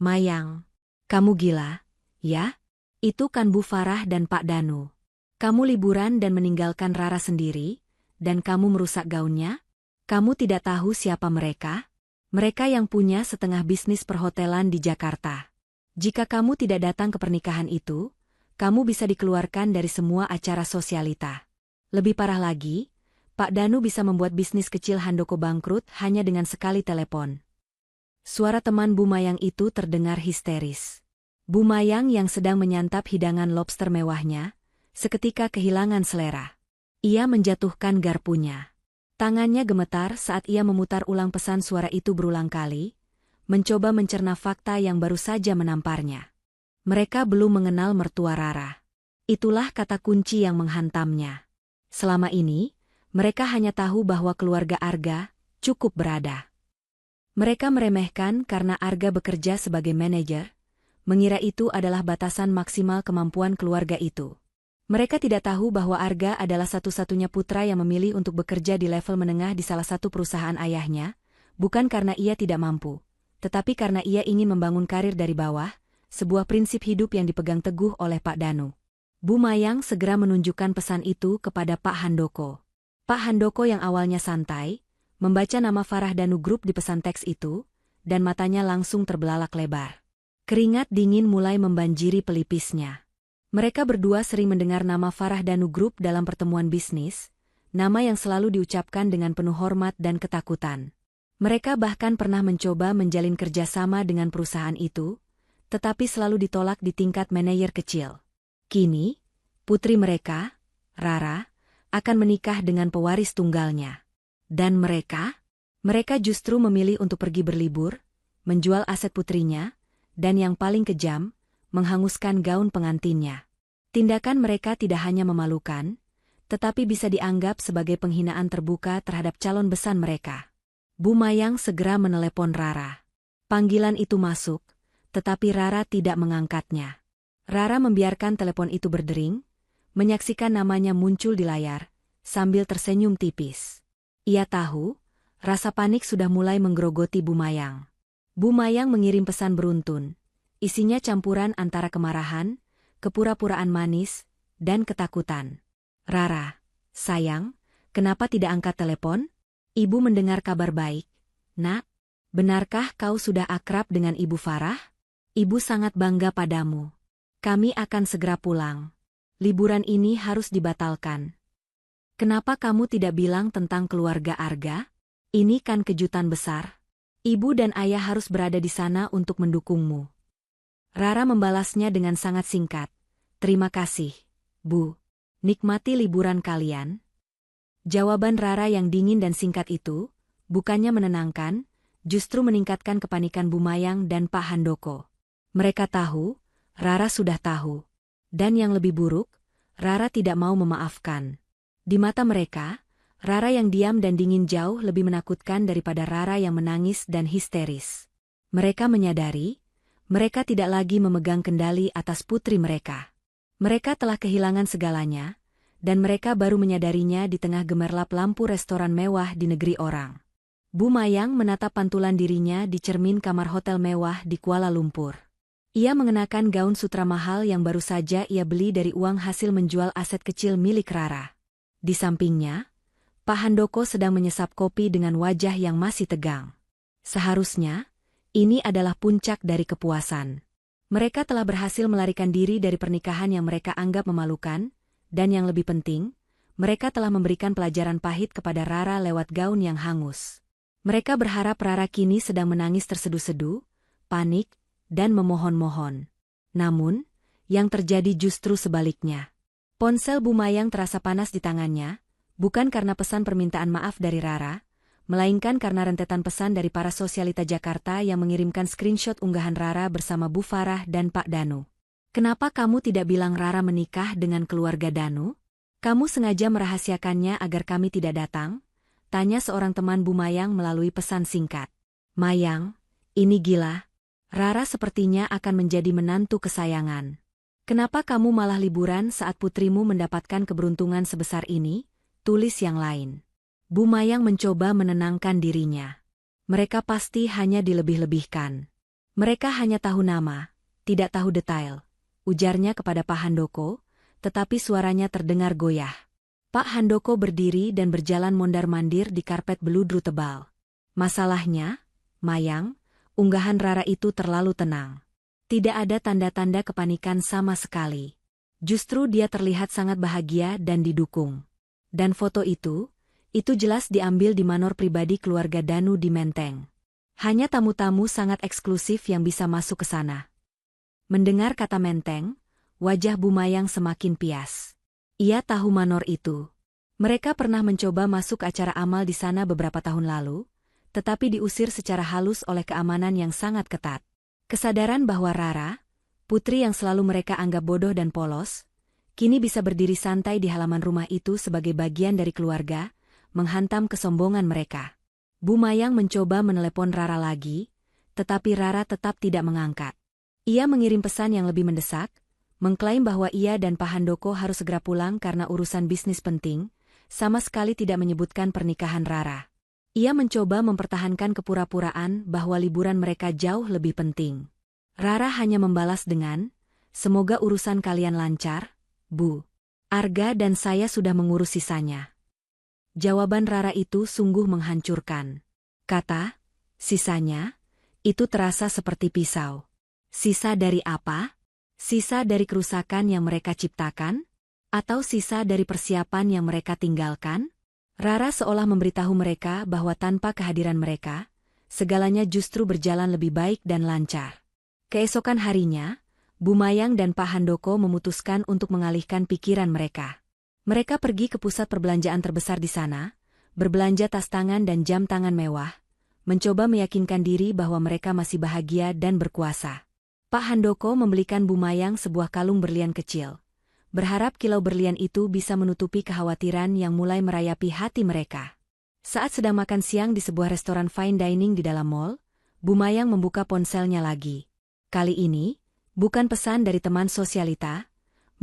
Speaker 1: Mayang, kamu gila, ya? Itu kan Bu Farah dan Pak Danu. Kamu liburan dan meninggalkan Rara sendiri, dan kamu merusak gaunnya? Kamu tidak tahu siapa mereka? Mereka yang punya setengah bisnis perhotelan di Jakarta. Jika kamu tidak datang ke pernikahan itu, kamu bisa dikeluarkan dari semua acara sosialita. Lebih parah lagi, Pak Danu bisa membuat bisnis kecil Handoko bangkrut hanya dengan sekali telepon. Suara teman Bu Mayang itu terdengar histeris. Bu Mayang yang sedang menyantap hidangan lobster mewahnya, seketika kehilangan selera. Ia menjatuhkan garpunya. Tangannya gemetar saat ia memutar ulang pesan suara itu berulang kali, mencoba mencerna fakta yang baru saja menamparnya. Mereka belum mengenal mertua Rara. Itulah kata kunci yang menghantamnya. Selama ini, mereka hanya tahu bahwa keluarga Arga cukup berada. Mereka meremehkan karena Arga bekerja sebagai manajer, mengira itu adalah batasan maksimal kemampuan keluarga itu. Mereka tidak tahu bahwa Arga adalah satu-satunya putra yang memilih untuk bekerja di level menengah di salah satu perusahaan ayahnya, bukan karena ia tidak mampu, tetapi karena ia ingin membangun karir dari bawah, sebuah prinsip hidup yang dipegang teguh oleh Pak Danu. Bu Mayang segera menunjukkan pesan itu kepada Pak Handoko. Pak Handoko yang awalnya santai, membaca nama Farah Danu Group di pesan teks itu, dan matanya langsung terbelalak lebar. Keringat dingin mulai membanjiri pelipisnya. Mereka berdua sering mendengar nama Farah Danu Group dalam pertemuan bisnis, nama yang selalu diucapkan dengan penuh hormat dan ketakutan. Mereka bahkan pernah mencoba menjalin kerjasama dengan perusahaan itu, tetapi selalu ditolak di tingkat manajer kecil. Kini, putri mereka, Rara, akan menikah dengan pewaris tunggalnya. Dan mereka justru memilih untuk pergi berlibur, menjual aset putrinya, dan yang paling kejam, menghanguskan gaun pengantinnya. Tindakan mereka tidak hanya memalukan, tetapi bisa dianggap sebagai penghinaan terbuka terhadap calon besan mereka. Bu Mayang segera menelepon Rara. Panggilan itu masuk, tetapi Rara tidak mengangkatnya. Rara membiarkan telepon itu berdering, menyaksikan namanya muncul di layar, sambil tersenyum tipis. Ia tahu, rasa panik sudah mulai menggerogoti Bu Mayang. Bu Mayang mengirim pesan beruntun. Isinya campuran antara kemarahan, kepura-puraan manis, dan ketakutan. Rara, sayang, kenapa tidak angkat telepon? Ibu mendengar kabar baik. Nak, benarkah kau sudah akrab dengan Ibu Farah? Ibu sangat bangga padamu. Kami akan segera pulang. Liburan ini harus dibatalkan. Kenapa kamu tidak bilang tentang keluarga Arga? Ini kan kejutan besar. Ibu dan ayah harus berada di sana untuk mendukungmu. Rara membalasnya dengan sangat singkat. Terima kasih, Bu. Nikmati liburan kalian. Jawaban Rara yang dingin dan singkat itu, bukannya menenangkan, justru meningkatkan kepanikan Bu Mayang dan Pak Handoko. Mereka tahu, Rara sudah tahu. Dan yang lebih buruk, Rara tidak mau memaafkan. Di mata mereka, Rara yang diam dan dingin jauh lebih menakutkan daripada Rara yang menangis dan histeris. Mereka menyadari, mereka tidak lagi memegang kendali atas putri mereka. Mereka telah kehilangan segalanya, dan mereka baru menyadarinya di tengah gemerlap lampu restoran mewah di negeri orang. Bu Mayang menatap pantulan dirinya di cermin kamar hotel mewah di Kuala Lumpur. Ia mengenakan gaun sutra mahal yang baru saja ia beli dari uang hasil menjual aset kecil milik Rara. Di sampingnya, Pak Handoko sedang menyesap kopi dengan wajah yang masih tegang. Seharusnya, ini adalah puncak dari kepuasan. Mereka telah berhasil melarikan diri dari pernikahan yang mereka anggap memalukan, dan yang lebih penting, mereka telah memberikan pelajaran pahit kepada Rara lewat gaun yang hangus. Mereka berharap Rara kini sedang menangis terseduh-seduh, panik, dan memohon-mohon. Namun, yang terjadi justru sebaliknya. Ponsel Bu Mayang terasa panas di tangannya, bukan karena pesan permintaan maaf dari Rara, melainkan karena rentetan pesan dari para sosialita Jakarta yang mengirimkan screenshot unggahan Rara bersama Bu Farah dan Pak Danu. Kenapa kamu tidak bilang Rara menikah dengan keluarga Danu? Kamu sengaja merahasiakannya agar kami tidak datang? Tanya seorang teman Bu Mayang melalui pesan singkat. Mayang, ini gila. Rara sepertinya akan menjadi menantu kesayangan. Kenapa kamu malah liburan saat putrimu mendapatkan keberuntungan sebesar ini? Tulis yang lain. Bu Mayang mencoba menenangkan dirinya. Mereka pasti hanya dilebih-lebihkan. Mereka hanya tahu nama, tidak tahu detail. Ujarnya kepada Pak Handoko, tetapi suaranya terdengar goyah. Pak Handoko berdiri dan berjalan mondar-mandir di karpet beludru tebal. Masalahnya, Mayang, unggahan Rara itu terlalu tenang. Tidak ada tanda-tanda kepanikan sama sekali. Justru dia terlihat sangat bahagia dan didukung. Dan foto itu jelas diambil di manor pribadi keluarga Danu di Menteng. Hanya tamu-tamu sangat eksklusif yang bisa masuk ke sana. Mendengar kata Menteng, wajah Bu Mayang semakin pias. Ia tahu manor itu. Mereka pernah mencoba masuk acara amal di sana beberapa tahun lalu, tetapi diusir secara halus oleh keamanan yang sangat ketat. Kesadaran bahwa Rara, putri yang selalu mereka anggap bodoh dan polos, kini bisa berdiri santai di halaman rumah itu sebagai bagian dari keluarga, menghantam kesombongan mereka. Bu Mayang mencoba menelepon Rara lagi, tetapi Rara tetap tidak mengangkat. Ia mengirim pesan yang lebih mendesak, mengklaim bahwa ia dan Pak Handoko harus segera pulang karena urusan bisnis penting, sama sekali tidak menyebutkan pernikahan Rara. Ia mencoba mempertahankan kepura-puraan bahwa liburan mereka jauh lebih penting. Rara hanya membalas dengan, "Semoga urusan kalian lancar, Bu. Arga dan saya sudah mengurus sisanya." Jawaban Rara itu sungguh menghancurkan. Kata, "Sisanya? Itu terasa seperti pisau." Sisa dari apa? Sisa dari kerusakan yang mereka ciptakan? Atau sisa dari persiapan yang mereka tinggalkan? Rara seolah memberitahu mereka bahwa tanpa kehadiran mereka, segalanya justru berjalan lebih baik dan lancar. Keesokan harinya, Bu Mayang dan Pak Handoko memutuskan untuk mengalihkan pikiran mereka. Mereka pergi ke pusat perbelanjaan terbesar di sana, berbelanja tas tangan dan jam tangan mewah, mencoba meyakinkan diri bahwa mereka masih bahagia dan berkuasa. Pak Handoko membelikan Bu Mayang sebuah kalung berlian kecil, berharap kilau berlian itu bisa menutupi kekhawatiran yang mulai merayapi hati mereka. Saat sedang makan siang di sebuah restoran fine dining di dalam mall, Bu Mayang membuka ponselnya lagi. Kali ini, bukan pesan dari teman sosialita,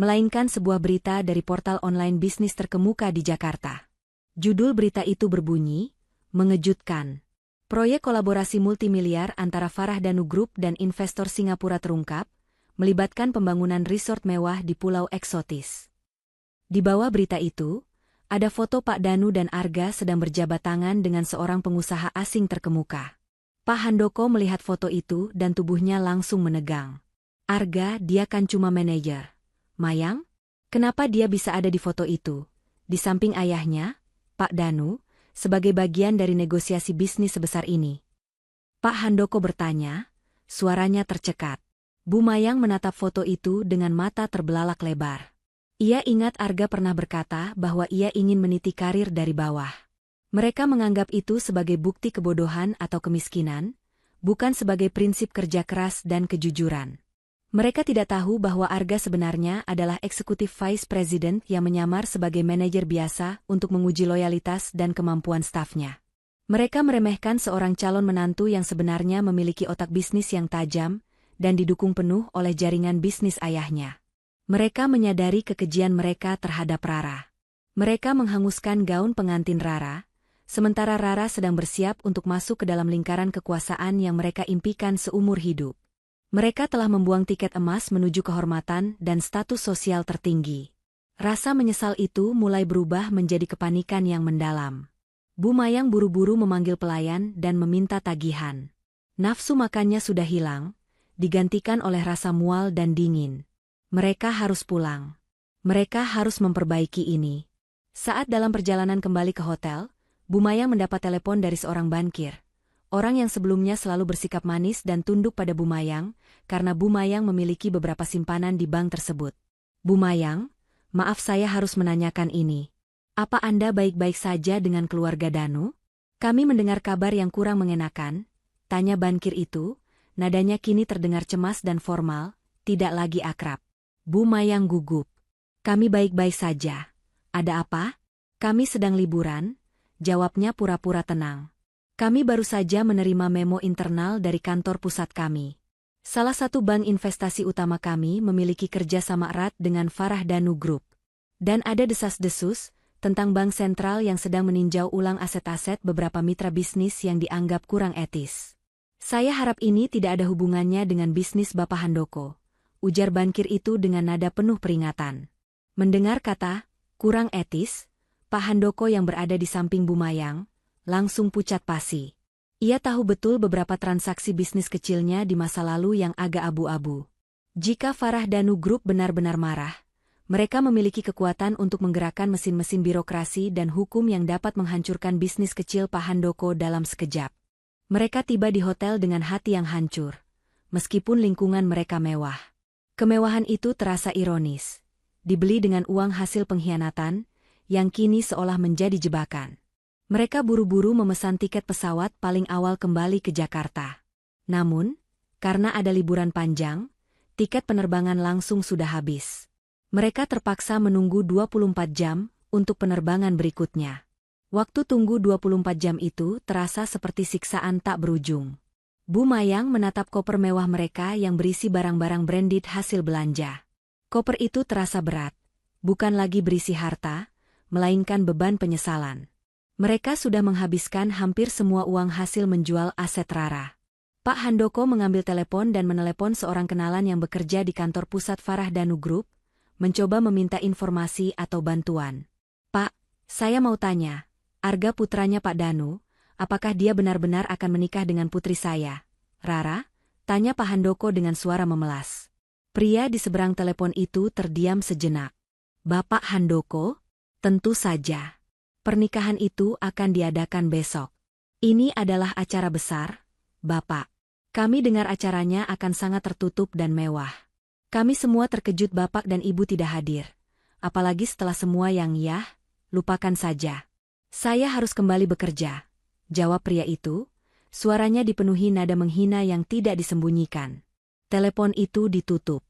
Speaker 1: melainkan sebuah berita dari portal online bisnis terkemuka di Jakarta. Judul berita itu berbunyi, "Mengejutkan. Proyek kolaborasi multimiliar antara Farah Danu Group dan investor Singapura terungkap, melibatkan pembangunan resort mewah di pulau eksotis." Di bawah berita itu, ada foto Pak Danu dan Arga sedang berjabat tangan dengan seorang pengusaha asing terkemuka. Pak Handoko melihat foto itu dan tubuhnya langsung menegang. Arga, dia kan cuma manajer. Mayang? Kenapa dia bisa ada di foto itu? Di samping ayahnya, Pak Danu, sebagai bagian dari negosiasi bisnis sebesar ini. Pak Handoko bertanya, suaranya tercekat. Bu Mayang menatap foto itu dengan mata terbelalak lebar. Ia ingat Arga pernah berkata bahwa ia ingin meniti karir dari bawah. Mereka menganggap itu sebagai bukti kebodohan atau kemiskinan, bukan sebagai prinsip kerja keras dan kejujuran. Mereka tidak tahu bahwa Arga sebenarnya adalah eksekutif vice president yang menyamar sebagai manajer biasa untuk menguji loyalitas dan kemampuan stafnya. Mereka meremehkan seorang calon menantu yang sebenarnya memiliki otak bisnis yang tajam dan didukung penuh oleh jaringan bisnis ayahnya. Mereka menyadari kekejian mereka terhadap Rara. Mereka menghanguskan gaun pengantin Rara, sementara Rara sedang bersiap untuk masuk ke dalam lingkaran kekuasaan yang mereka impikan seumur hidup. Mereka telah membuang tiket emas menuju kehormatan dan status sosial tertinggi. Rasa menyesal itu mulai berubah menjadi kepanikan yang mendalam. Bu Mayang buru-buru memanggil pelayan dan meminta tagihan. Nafsu makannya sudah hilang, digantikan oleh rasa mual dan dingin. Mereka harus pulang. Mereka harus memperbaiki ini. Saat dalam perjalanan kembali ke hotel, Bu Mayang mendapat telepon dari seorang bankir. Orang yang sebelumnya selalu bersikap manis dan tunduk pada Bu Mayang, karena Bu Mayang memiliki beberapa simpanan di bank tersebut. "Bu Mayang, maaf saya harus menanyakan ini. Apa Anda baik-baik saja dengan keluarga Danu? Kami mendengar kabar yang kurang mengenakan," tanya bankir itu, nadanya kini terdengar cemas dan formal, tidak lagi akrab. Bu Mayang gugup. "Kami baik-baik saja. Ada apa?" "Kami sedang liburan," jawabnya pura-pura tenang. "Kami baru saja menerima memo internal dari kantor pusat kami. Salah satu bank investasi utama kami memiliki kerjasama erat dengan Farah Danu Group. Dan ada desas-desus tentang bank sentral yang sedang meninjau ulang aset-aset beberapa mitra bisnis yang dianggap kurang etis. Saya harap ini tidak ada hubungannya dengan bisnis Bapak Handoko," ujar bankir itu dengan nada penuh peringatan. Mendengar kata, kurang etis, Pak Handoko yang berada di samping Bu Mayang, langsung pucat pasi. Ia tahu betul beberapa transaksi bisnis kecilnya di masa lalu yang agak abu-abu. Jika Farah Danu Group benar-benar marah, mereka memiliki kekuatan untuk menggerakkan mesin-mesin birokrasi dan hukum yang dapat menghancurkan bisnis kecil Pak Handoko dalam sekejap. Mereka tiba di hotel dengan hati yang hancur, meskipun lingkungan mereka mewah. Kemewahan itu terasa ironis, dibeli dengan uang hasil pengkhianatan, yang kini seolah menjadi jebakan. Mereka buru-buru memesan tiket pesawat paling awal kembali ke Jakarta. Namun, karena ada liburan panjang, tiket penerbangan langsung sudah habis. Mereka terpaksa menunggu 24 jam untuk penerbangan berikutnya. Waktu tunggu 24 jam itu terasa seperti siksaan tak berujung. Bu Mayang menatap koper mewah mereka yang berisi barang-barang branded hasil belanja. Koper itu terasa berat, bukan lagi berisi harta, melainkan beban penyesalan. Mereka sudah menghabiskan hampir semua uang hasil menjual aset Rara. Pak Handoko mengambil telepon dan menelepon seorang kenalan yang bekerja di kantor pusat Farah Danu Group, mencoba meminta informasi atau bantuan. Pak, saya mau tanya, Arga putranya Pak Danu, apakah dia benar-benar akan menikah dengan putri saya? Rara, tanya Pak Handoko dengan suara memelas. Pria di seberang telepon itu terdiam sejenak. Bapak Handoko? Tentu saja. Pernikahan itu akan diadakan besok. Ini adalah acara besar, Bapak. Kami dengar acaranya akan sangat tertutup dan mewah. Kami semua terkejut Bapak dan Ibu tidak hadir. Apalagi setelah semua yang lupakan saja. Saya harus kembali bekerja, jawab pria itu. Suaranya dipenuhi nada menghina yang tidak disembunyikan. Telepon itu ditutup.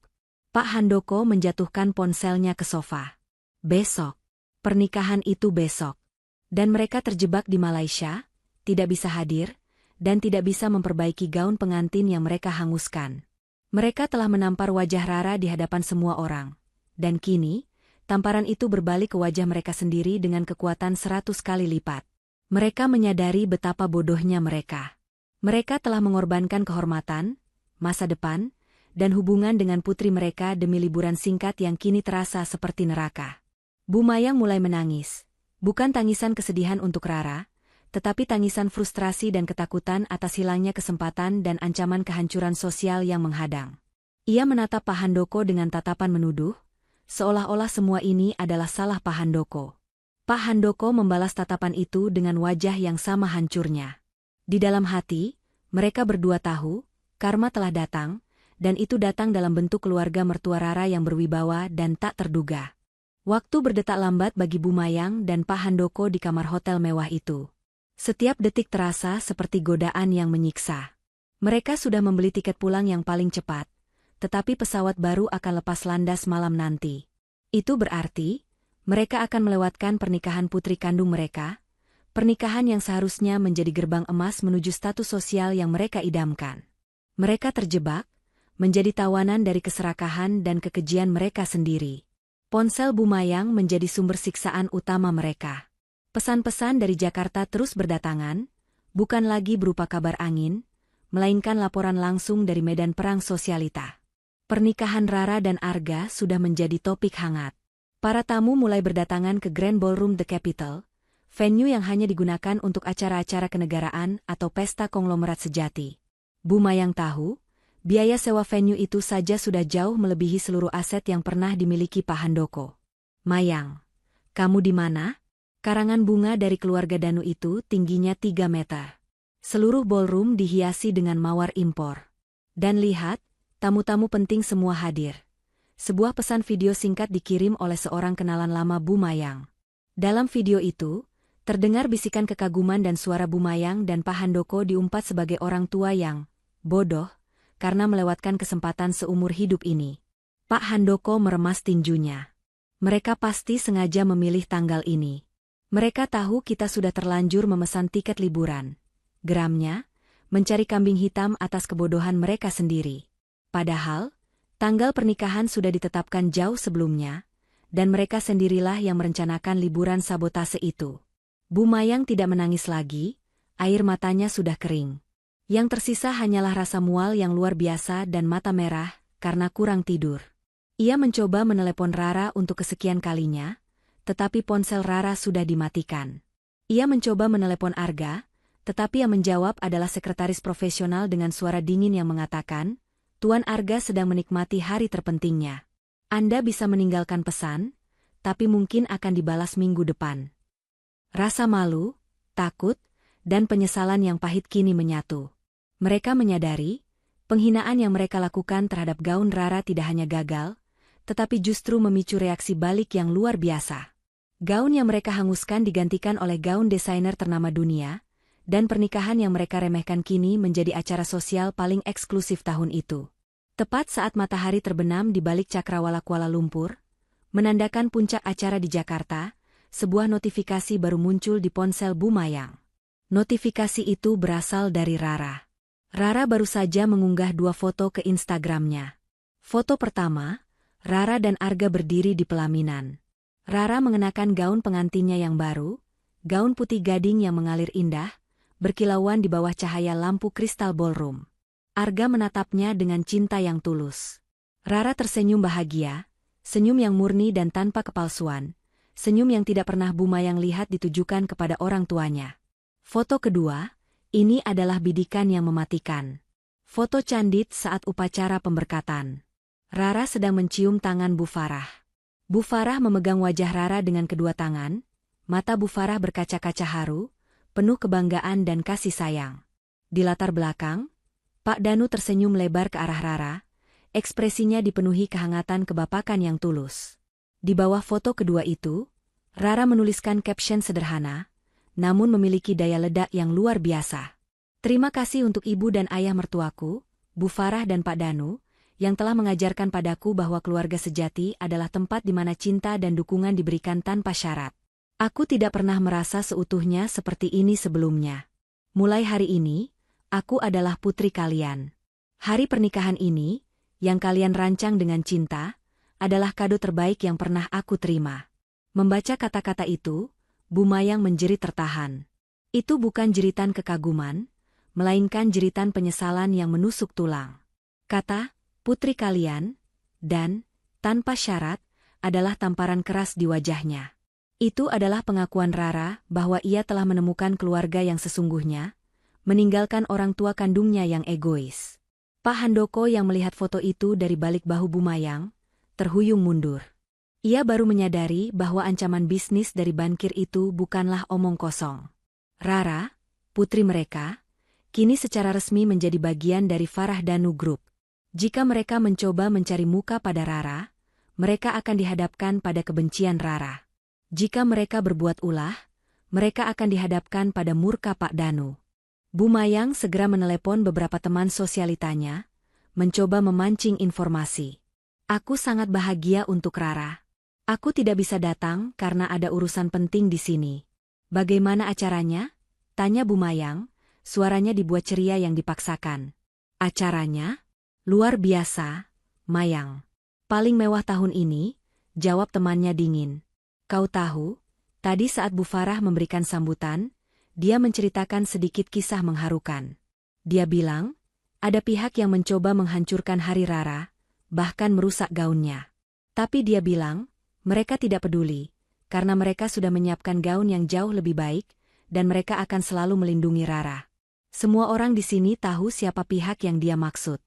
Speaker 1: Pak Handoko menjatuhkan ponselnya ke sofa. Besok. Pernikahan itu besok. Dan mereka terjebak di Malaysia, tidak bisa hadir, dan tidak bisa memperbaiki gaun pengantin yang mereka hanguskan. Mereka telah menampar wajah Rara di hadapan semua orang. Dan kini, tamparan itu berbalik ke wajah mereka sendiri dengan kekuatan 100 kali lipat. Mereka menyadari betapa bodohnya mereka. Mereka telah mengorbankan kehormatan, masa depan, dan hubungan dengan putri mereka demi liburan singkat yang kini terasa seperti neraka. Bu Mayang mulai menangis. Bukan tangisan kesedihan untuk Rara, tetapi tangisan frustrasi dan ketakutan atas hilangnya kesempatan dan ancaman kehancuran sosial yang menghadang. Ia menatap Pak Handoko dengan tatapan menuduh, seolah-olah semua ini adalah salah Pak Handoko. Pak Handoko membalas tatapan itu dengan wajah yang sama hancurnya. Di dalam hati, mereka berdua tahu, karma telah datang, dan itu datang dalam bentuk keluarga mertua Rara yang berwibawa dan tak terduga. Waktu berdetak lambat bagi Bu Mayang dan Pak Handoko di kamar hotel mewah itu. Setiap detik terasa seperti godaan yang menyiksa. Mereka sudah membeli tiket pulang yang paling cepat, tetapi pesawat baru akan lepas landas malam nanti. Itu berarti, mereka akan melewatkan pernikahan putri kandung mereka, pernikahan yang seharusnya menjadi gerbang emas menuju status sosial yang mereka idamkan. Mereka terjebak, menjadi tawanan dari keserakahan dan kekejian mereka sendiri. Ponsel Bu Mayang menjadi sumber siksaan utama mereka. Pesan-pesan dari Jakarta terus berdatangan, bukan lagi berupa kabar angin, melainkan laporan langsung dari medan perang sosialita. Pernikahan Rara dan Arga sudah menjadi topik hangat. Para tamu mulai berdatangan ke Grand Ballroom The Capitol, venue yang hanya digunakan untuk acara-acara kenegaraan atau pesta konglomerat sejati. Bu Mayang tahu, biaya sewa venue itu saja sudah jauh melebihi seluruh aset yang pernah dimiliki Pak Handoko. Mayang, kamu di mana? Karangan bunga dari keluarga Danu itu tingginya 3 meter. Seluruh ballroom dihiasi dengan mawar impor. Dan lihat, tamu-tamu penting semua hadir. Sebuah pesan video singkat dikirim oleh seorang kenalan lama Bu Mayang. Dalam video itu, terdengar bisikan kekaguman dan suara Bu Mayang dan Pak Handoko diumpat sebagai orang tua yang bodoh karena melewatkan kesempatan seumur hidup ini. Pak Handoko meremas tinjunya. Mereka pasti sengaja memilih tanggal ini. Mereka tahu kita sudah terlanjur memesan tiket liburan. Geramnya, mencari kambing hitam atas kebodohan mereka sendiri. Padahal, tanggal pernikahan sudah ditetapkan jauh sebelumnya, dan mereka sendirilah yang merencanakan liburan sabotase itu. Bu Mayang tidak menangis lagi, air matanya sudah kering. Yang tersisa hanyalah rasa mual yang luar biasa dan mata merah karena kurang tidur. Ia mencoba menelepon Rara untuk kesekian kalinya, tetapi ponsel Rara sudah dimatikan. Ia mencoba menelepon Arga, tetapi yang menjawab adalah sekretaris profesional dengan suara dingin yang mengatakan, Tuan Arga sedang menikmati hari terpentingnya. Anda bisa meninggalkan pesan, tapi mungkin akan dibalas minggu depan. Rasa malu, takut, dan penyesalan yang pahit kini menyatu. Mereka menyadari, penghinaan yang mereka lakukan terhadap gaun Rara tidak hanya gagal, tetapi justru memicu reaksi balik yang luar biasa. Gaun yang mereka hanguskan digantikan oleh gaun desainer ternama dunia, dan pernikahan yang mereka remehkan kini menjadi acara sosial paling eksklusif tahun itu. Tepat saat matahari terbenam di balik cakrawala Kuala Lumpur, menandakan puncak acara di Jakarta, sebuah notifikasi baru muncul di ponsel Bu Mayang. Notifikasi itu berasal dari Rara. Rara baru saja mengunggah 2 foto ke Instagramnya. Foto pertama, Rara dan Arga berdiri di pelaminan. Rara mengenakan gaun pengantinnya yang baru, gaun putih gading yang mengalir indah, berkilauan di bawah cahaya lampu kristal ballroom. Arga menatapnya dengan cinta yang tulus. Rara tersenyum bahagia, senyum yang murni dan tanpa kepalsuan, senyum yang tidak pernah Bu Mayang lihat ditujukan kepada orang tuanya. Foto kedua, ini adalah bidikan yang mematikan. Foto candid saat upacara pemberkatan. Rara sedang mencium tangan Bu Farah. Bu Farah memegang wajah Rara dengan kedua tangan, mata Bu Farah berkaca-kaca haru, penuh kebanggaan dan kasih sayang. Di latar belakang, Pak Danu tersenyum lebar ke arah Rara, ekspresinya dipenuhi kehangatan kebapakan yang tulus. Di bawah foto kedua itu, Rara menuliskan caption sederhana, namun memiliki daya ledak yang luar biasa. Terima kasih untuk ibu dan ayah mertuaku, Bu Farah dan Pak Danu, yang telah mengajarkan padaku bahwa keluarga sejati adalah tempat di mana cinta dan dukungan diberikan tanpa syarat. Aku tidak pernah merasa seutuhnya seperti ini sebelumnya. Mulai hari ini, aku adalah putri kalian. Hari pernikahan ini, yang kalian rancang dengan cinta, adalah kado terbaik yang pernah aku terima. Membaca kata-kata itu, Bu Mayang menjerit tertahan. Itu bukan jeritan kekaguman, melainkan jeritan penyesalan yang menusuk tulang. Kata, putri kalian, dan, tanpa syarat, adalah tamparan keras di wajahnya. Itu adalah pengakuan Rara bahwa ia telah menemukan keluarga yang sesungguhnya, meninggalkan orang tua kandungnya yang egois. Pak Handoko yang melihat foto itu dari balik bahu Bu Mayang, terhuyung mundur. Ia baru menyadari bahwa ancaman bisnis dari bankir itu bukanlah omong kosong. Rara, putri mereka, kini secara resmi menjadi bagian dari Farah Danu Group. Jika mereka mencoba mencari muka pada Rara, mereka akan dihadapkan pada kebencian Rara. Jika mereka berbuat ulah, mereka akan dihadapkan pada murka Pak Danu. Bu Mayang segera menelepon beberapa teman sosialitanya, mencoba memancing informasi. Aku sangat bahagia untuk Rara. Aku tidak bisa datang karena ada urusan penting di sini. Bagaimana acaranya? Tanya Bu Mayang, suaranya dibuat ceria yang dipaksakan. Acaranya? Luar biasa, Mayang. Paling mewah tahun ini, jawab temannya dingin. Kau tahu, tadi saat Bu Farah memberikan sambutan, dia menceritakan sedikit kisah mengharukan. Dia bilang, ada pihak yang mencoba menghancurkan hari Rara, bahkan merusak gaunnya. Tapi dia bilang, mereka tidak peduli, karena mereka sudah menyiapkan gaun yang jauh lebih baik, dan mereka akan selalu melindungi Rara. Semua orang di sini tahu siapa pihak yang dia maksud.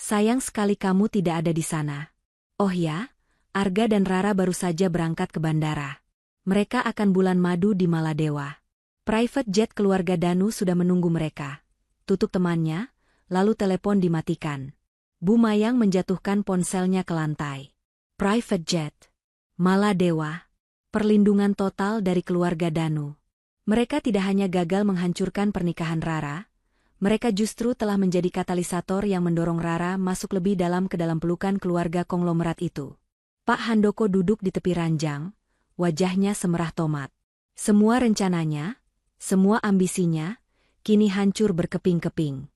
Speaker 1: Sayang sekali kamu tidak ada di sana. Oh ya, Arga dan Rara baru saja berangkat ke bandara. Mereka akan bulan madu di Maladewa. Private jet keluarga Danu sudah menunggu mereka. Tutup temannya, lalu telepon dimatikan. Bu Mayang menjatuhkan ponselnya ke lantai. Private jet. Maladewa. Perlindungan total dari keluarga Danu. Mereka tidak hanya gagal menghancurkan pernikahan Rara, mereka justru telah menjadi katalisator yang mendorong Rara masuk lebih dalam ke dalam pelukan keluarga konglomerat itu. Pak Handoko duduk di tepi ranjang, wajahnya semerah tomat. Semua rencananya, semua ambisinya, kini hancur berkeping-keping.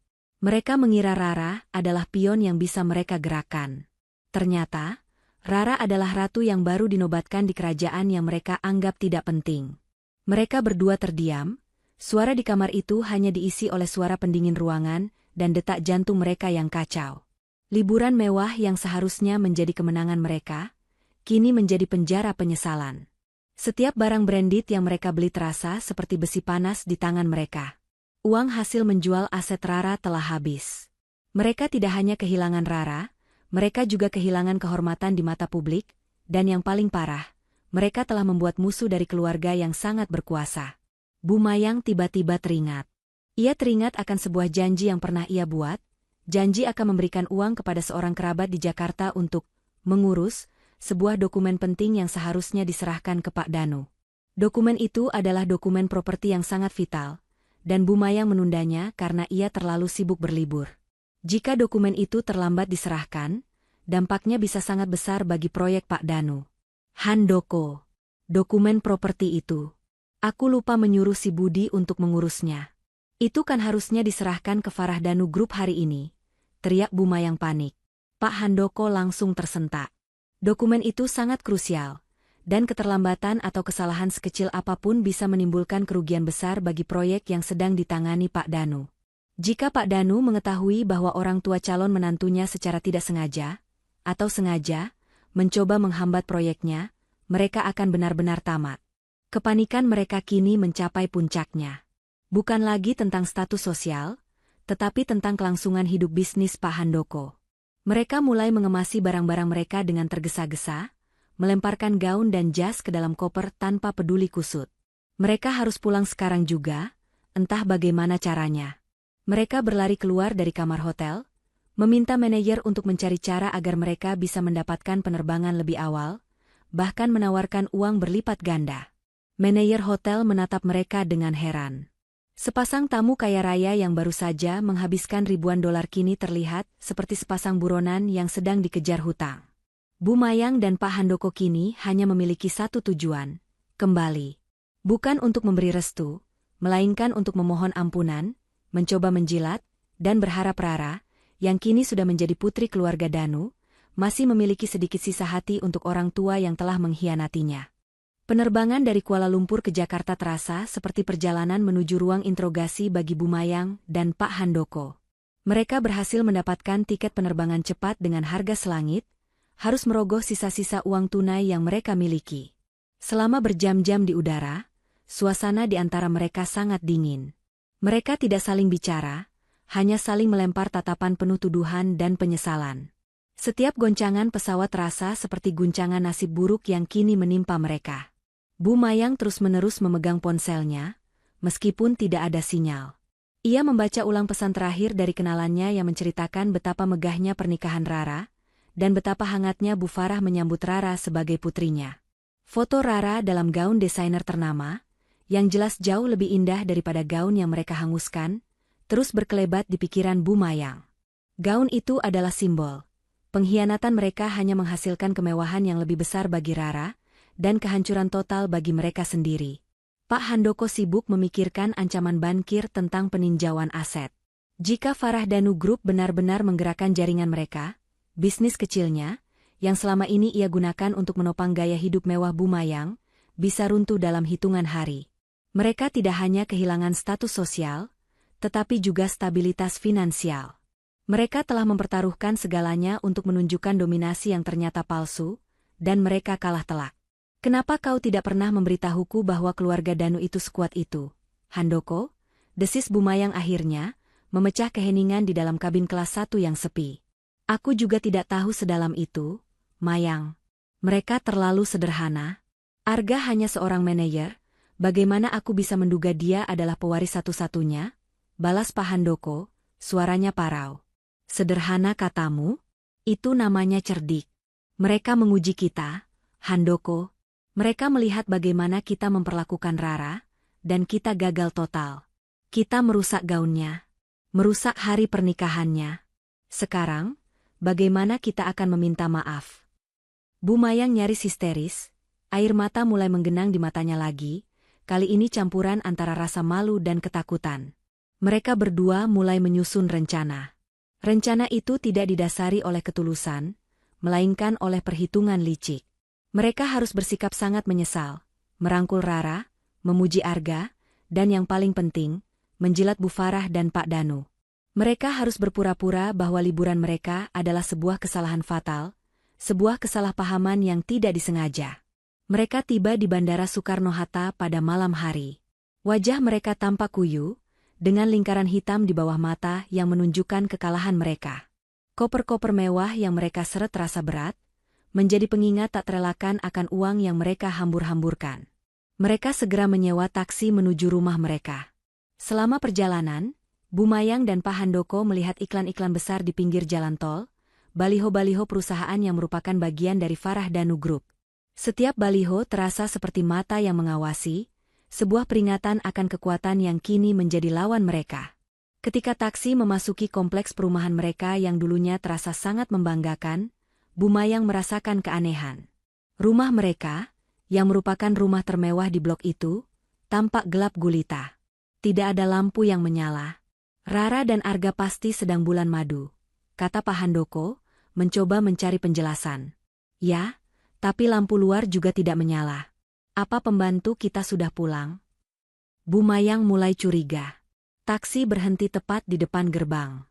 Speaker 1: Mereka mengira Rara adalah pion yang bisa mereka gerakan. Ternyata, Rara adalah ratu yang baru dinobatkan di kerajaan yang mereka anggap tidak penting. Mereka berdua terdiam. Suara di kamar itu hanya diisi oleh suara pendingin ruangan dan detak jantung mereka yang kacau. Liburan mewah yang seharusnya menjadi kemenangan mereka, kini menjadi penjara penyesalan. Setiap barang branded yang mereka beli terasa seperti besi panas di tangan mereka. Uang hasil menjual aset Rara telah habis. Mereka tidak hanya kehilangan Rara, mereka juga kehilangan kehormatan di mata publik, dan yang paling parah, mereka telah membuat musuh dari keluarga yang sangat berkuasa. Bu Mayang tiba-tiba teringat. Ia teringat akan sebuah janji yang pernah ia buat, janji akan memberikan uang kepada seorang kerabat di Jakarta untuk mengurus sebuah dokumen penting yang seharusnya diserahkan ke Pak Danu. Dokumen itu adalah dokumen properti yang sangat vital, dan Bu Mayang menundanya karena ia terlalu sibuk berlibur. Jika dokumen itu terlambat diserahkan, dampaknya bisa sangat besar bagi proyek Pak Danu. Handoko. Dokumen properti itu. Aku lupa menyuruh si Budi untuk mengurusnya. Itu kan harusnya diserahkan ke Farah Danu Group hari ini, teriak Bu Mayang panik. Pak Handoko langsung tersentak. Dokumen itu sangat krusial, dan keterlambatan atau kesalahan sekecil apapun bisa menimbulkan kerugian besar bagi proyek yang sedang ditangani Pak Danu. Jika Pak Danu mengetahui bahwa orang tua calon menantunya secara tidak sengaja, atau sengaja, mencoba menghambat proyeknya, mereka akan benar-benar tamat. Kepanikan mereka kini mencapai puncaknya. Bukan lagi tentang status sosial, tetapi tentang kelangsungan hidup bisnis Pak Handoko. Mereka mulai mengemasi barang-barang mereka dengan tergesa-gesa, melemparkan gaun dan jas ke dalam koper tanpa peduli kusut. Mereka harus pulang sekarang juga, entah bagaimana caranya. Mereka berlari keluar dari kamar hotel, meminta manajer untuk mencari cara agar mereka bisa mendapatkan penerbangan lebih awal, bahkan menawarkan uang berlipat ganda. Manajer hotel menatap mereka dengan heran. Sepasang tamu kaya raya yang baru saja menghabiskan ribuan dolar kini terlihat seperti sepasang buronan yang sedang dikejar hutang. Bu Mayang dan Pak Handoko kini hanya memiliki satu tujuan, kembali. Bukan untuk memberi restu, melainkan untuk memohon ampunan, mencoba menjilat, dan berharap Rara, yang kini sudah menjadi putri keluarga Danu, masih memiliki sedikit sisa hati untuk orang tua yang telah mengkhianatinya. Penerbangan dari Kuala Lumpur ke Jakarta terasa seperti perjalanan menuju ruang interogasi bagi Bu Mayang dan Pak Handoko. Mereka berhasil mendapatkan tiket penerbangan cepat dengan harga selangit, harus merogoh sisa-sisa uang tunai yang mereka miliki. Selama berjam-jam di udara, suasana di antara mereka sangat dingin. Mereka tidak saling bicara, hanya saling melempar tatapan penuh tuduhan dan penyesalan. Setiap goncangan pesawat terasa seperti guncangan nasib buruk yang kini menimpa mereka. Bu Mayang terus-menerus memegang ponselnya, meskipun tidak ada sinyal. Ia membaca ulang pesan terakhir dari kenalannya yang menceritakan betapa megahnya pernikahan Rara, dan betapa hangatnya Bu Farah menyambut Rara sebagai putrinya. Foto Rara dalam gaun desainer ternama, yang jelas jauh lebih indah daripada gaun yang mereka hanguskan, terus berkelebat di pikiran Bu Mayang. Gaun itu adalah simbol. Pengkhianatan mereka hanya menghasilkan kemewahan yang lebih besar bagi Rara, dan kehancuran total bagi mereka sendiri. Pak Handoko sibuk memikirkan ancaman bankir tentang peninjauan aset. Jika Farah Danu Group benar-benar menggerakkan jaringan mereka, bisnis kecilnya, yang selama ini ia gunakan untuk menopang gaya hidup mewah Bu Mayang, bisa runtuh dalam hitungan hari. Mereka tidak hanya kehilangan status sosial, tetapi juga stabilitas finansial. Mereka telah mempertaruhkan segalanya untuk menunjukkan dominasi yang ternyata palsu, dan mereka kalah telak. Kenapa kau tidak pernah memberitahuku bahwa keluarga Danu itu sekuat itu, Handoko? Desis Bu Mayang akhirnya, memecah keheningan di dalam kabin kelas 1 yang sepi. Aku juga tidak tahu sedalam itu, Mayang. Mereka terlalu sederhana. Arga hanya seorang manajer, bagaimana aku bisa menduga dia adalah pewaris satu-satunya? Balas Pak Handoko, suaranya parau. Sederhana katamu? Itu namanya cerdik. Mereka menguji kita, Handoko. Mereka melihat bagaimana kita memperlakukan Rara, dan kita gagal total. Kita merusak gaunnya. Merusak hari pernikahannya. Sekarang, bagaimana kita akan meminta maaf? Bu Mayang nyaris histeris, air mata mulai menggenang di matanya lagi, kali ini campuran antara rasa malu dan ketakutan. Mereka berdua mulai menyusun rencana. Rencana itu tidak didasari oleh ketulusan, melainkan oleh perhitungan licik. Mereka harus bersikap sangat menyesal, merangkul Rara, memuji Arga, dan yang paling penting, menjilat Bu Farah dan Pak Danu. Mereka harus berpura-pura bahwa liburan mereka adalah sebuah kesalahan fatal, sebuah kesalahpahaman yang tidak disengaja. Mereka tiba di Bandara Soekarno-Hatta pada malam hari. Wajah mereka tampak kuyu, dengan lingkaran hitam di bawah mata yang menunjukkan kekalahan mereka. Koper-koper mewah yang mereka seret terasa berat, menjadi pengingat tak terelakkan akan uang yang mereka hambur-hamburkan. Mereka segera menyewa taksi menuju rumah mereka. Selama perjalanan, Bu Mayang dan Pak Handoko melihat iklan-iklan besar di pinggir jalan tol, baliho-baliho perusahaan yang merupakan bagian dari Farah Danu Group. Setiap baliho terasa seperti mata yang mengawasi, sebuah peringatan akan kekuatan yang kini menjadi lawan mereka. Ketika taksi memasuki kompleks perumahan mereka yang dulunya terasa sangat membanggakan, Bu Mayang merasakan keanehan. Rumah mereka, yang merupakan rumah termewah di blok itu, tampak gelap gulita. Tidak ada lampu yang menyala. Rara dan Arga pasti sedang bulan madu, kata Pak Handoko, mencoba mencari penjelasan. Ya, tapi lampu luar juga tidak menyala. Apa pembantu kita sudah pulang? Bu Mayang mulai curiga. Taksi berhenti tepat di depan gerbang.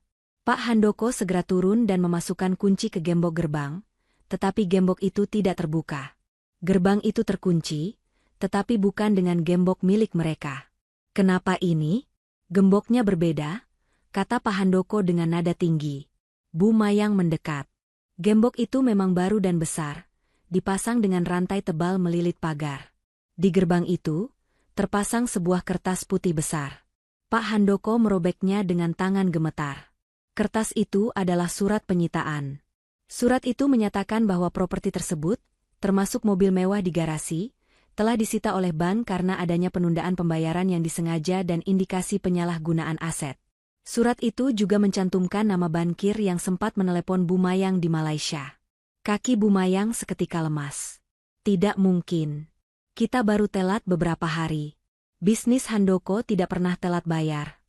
Speaker 1: Pak Handoko segera turun dan memasukkan kunci ke gembok gerbang, tetapi gembok itu tidak terbuka. Gerbang itu terkunci, tetapi bukan dengan gembok milik mereka. Kenapa ini? Gemboknya berbeda, kata Pak Handoko dengan nada tinggi. Bu Mayang mendekat. Gembok itu memang baru dan besar, dipasang dengan rantai tebal melilit pagar. Di gerbang itu, terpasang sebuah kertas putih besar. Pak Handoko merobeknya dengan tangan gemetar. Kertas itu adalah surat penyitaan. Surat itu menyatakan bahwa properti tersebut, termasuk mobil mewah di garasi, telah disita oleh bank karena adanya penundaan pembayaran yang disengaja dan indikasi penyalahgunaan aset. Surat itu juga mencantumkan nama bankir yang sempat menelepon Bu Mayang di Malaysia. Kaki Bu Mayang seketika lemas. Tidak mungkin. Kita baru telat beberapa hari. Bisnis Handoko tidak pernah telat bayar.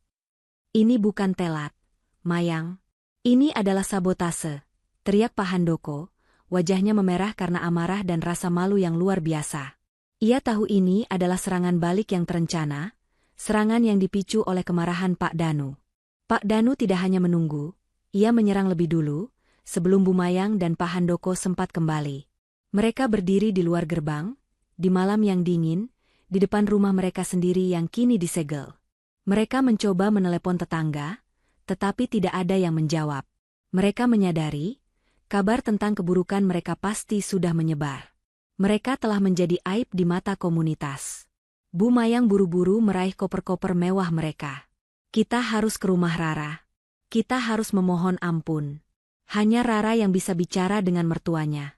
Speaker 1: Ini bukan telat, Mayang. Ini adalah sabotase, teriak Pak Handoko, wajahnya memerah karena amarah dan rasa malu yang luar biasa. Ia tahu ini adalah serangan balik yang terencana, serangan yang dipicu oleh kemarahan Pak Danu. Pak Danu tidak hanya menunggu, ia menyerang lebih dulu, sebelum Bu Mayang dan Pak Handoko sempat kembali. Mereka berdiri di luar gerbang, di malam yang dingin, di depan rumah mereka sendiri yang kini disegel. Mereka mencoba menelepon tetangga, tetapi tidak ada yang menjawab. Mereka menyadari, kabar tentang keburukan mereka pasti sudah menyebar. Mereka telah menjadi aib di mata komunitas. Bu Mayang buru-buru meraih koper-koper mewah mereka. Kita harus ke rumah Rara. Kita harus memohon ampun. Hanya Rara yang bisa bicara dengan mertuanya.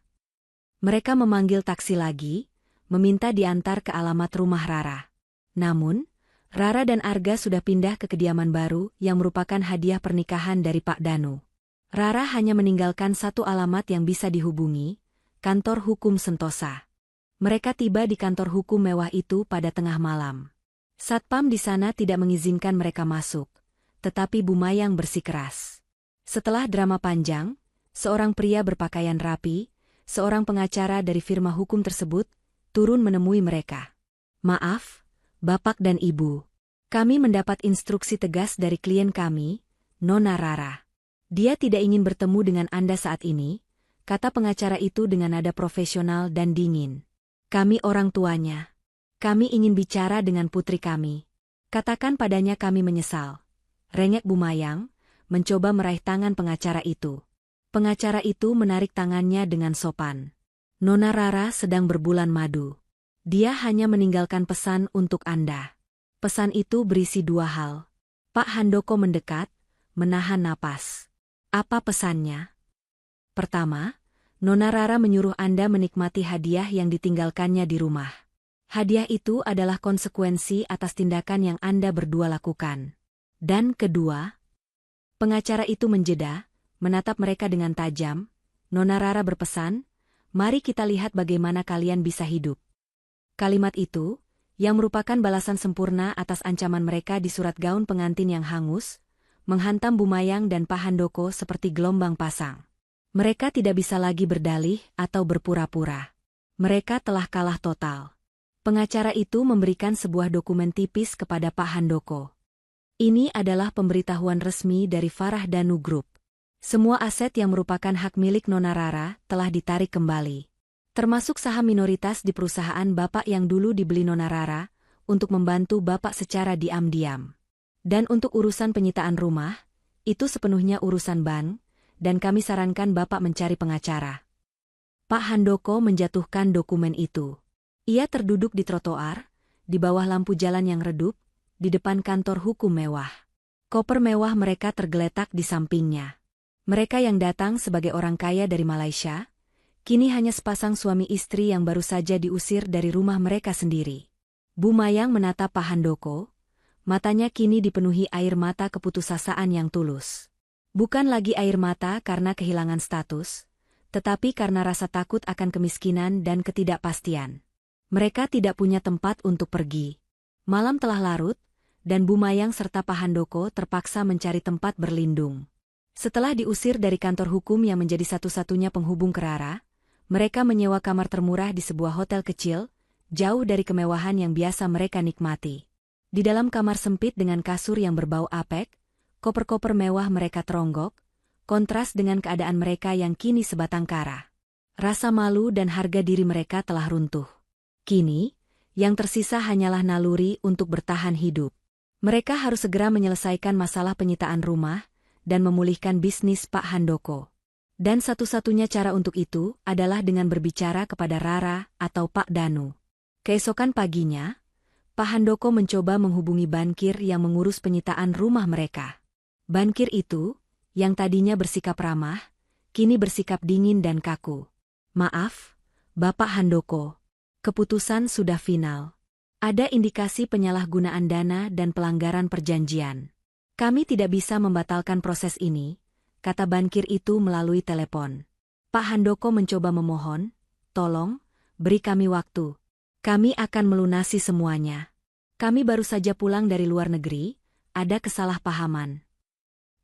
Speaker 1: Mereka memanggil taksi lagi, meminta diantar ke alamat rumah Rara. Namun, Rara dan Arga sudah pindah ke kediaman baru yang merupakan hadiah pernikahan dari Pak Danu. Rara hanya meninggalkan satu alamat yang bisa dihubungi, kantor hukum Sentosa. Mereka tiba di kantor hukum mewah itu pada tengah malam. Satpam di sana tidak mengizinkan mereka masuk, tetapi Bu Mayang bersikeras. Setelah drama panjang, seorang pria berpakaian rapi, seorang pengacara dari firma hukum tersebut, turun menemui mereka. Maaf, Bapak dan Ibu. Kami mendapat instruksi tegas dari klien kami, Nona Rara. Dia tidak ingin bertemu dengan Anda saat ini, kata pengacara itu dengan nada profesional dan dingin. Kami orang tuanya. Kami ingin bicara dengan putri kami. Katakan padanya kami menyesal. Rengek Bu Mayang, mencoba meraih tangan pengacara itu. Pengacara itu menarik tangannya dengan sopan. Nona Rara sedang berbulan madu. Dia hanya meninggalkan pesan untuk Anda. Pesan itu berisi dua hal. Pak Handoko mendekat, menahan napas. Apa pesannya? Pertama, Nona Rara menyuruh Anda menikmati hadiah yang ditinggalkannya di rumah. Hadiah itu adalah konsekuensi atas tindakan yang Anda berdua lakukan. Dan kedua, pengacara itu menjeda, menatap mereka dengan tajam. Nona Rara berpesan, mari kita lihat bagaimana kalian bisa hidup. Kalimat itu, yang merupakan balasan sempurna atas ancaman mereka di surat gaun pengantin yang hangus, menghantam Bu Mayang dan Pak Handoko seperti gelombang pasang. Mereka tidak bisa lagi berdalih atau berpura-pura. Mereka telah kalah total. Pengacara itu memberikan sebuah dokumen tipis kepada Pak Handoko. Ini adalah pemberitahuan resmi dari Farah Danu Group. Semua aset yang merupakan hak milik Nona Rara telah ditarik kembali. Termasuk saham minoritas di perusahaan Bapak yang dulu dibeli Nona Rara, untuk membantu Bapak secara diam-diam. Dan untuk urusan penyitaan rumah, itu sepenuhnya urusan bank, dan kami sarankan Bapak mencari pengacara. Pak Handoko menjatuhkan dokumen itu. Ia terduduk di trotoar, di bawah lampu jalan yang redup, di depan kantor hukum mewah. Koper mewah mereka tergeletak di sampingnya. Mereka yang datang sebagai orang kaya dari Malaysia, kini hanya sepasang suami istri yang baru saja diusir dari rumah mereka sendiri. Bu Mayang menatap Pak Handoko, matanya kini dipenuhi air mata keputusasaan yang tulus. Bukan lagi air mata karena kehilangan status, tetapi karena rasa takut akan kemiskinan dan ketidakpastian. Mereka tidak punya tempat untuk pergi. Malam telah larut, dan Bu Mayang serta Pak Handoko terpaksa mencari tempat berlindung. Setelah diusir dari kantor hukum yang menjadi satu-satunya penghubung ke Rara, mereka menyewa kamar termurah di sebuah hotel kecil, jauh dari kemewahan yang biasa mereka nikmati. Di dalam kamar sempit dengan kasur yang berbau apek, koper-koper mewah mereka teronggok, kontras dengan keadaan mereka yang kini sebatang kara. Rasa malu dan harga diri mereka telah runtuh. Kini, yang tersisa hanyalah naluri untuk bertahan hidup. Mereka harus segera menyelesaikan masalah penyitaan rumah dan memulihkan bisnis Pak Handoko. Dan satu-satunya cara untuk itu adalah dengan berbicara kepada Rara atau Pak Danu. Keesokan paginya, Pak Handoko mencoba menghubungi bankir yang mengurus penyitaan rumah mereka. Bankir itu, yang tadinya bersikap ramah, kini bersikap dingin dan kaku. "Maaf, Bapak Handoko. Keputusan sudah final. Ada indikasi penyalahgunaan dana dan pelanggaran perjanjian. Kami tidak bisa membatalkan proses ini," kata bankir itu melalui telepon. Pak Handoko mencoba memohon, "Tolong, beri kami waktu. Kami akan melunasi semuanya. Kami baru saja pulang dari luar negeri, ada kesalahpahaman."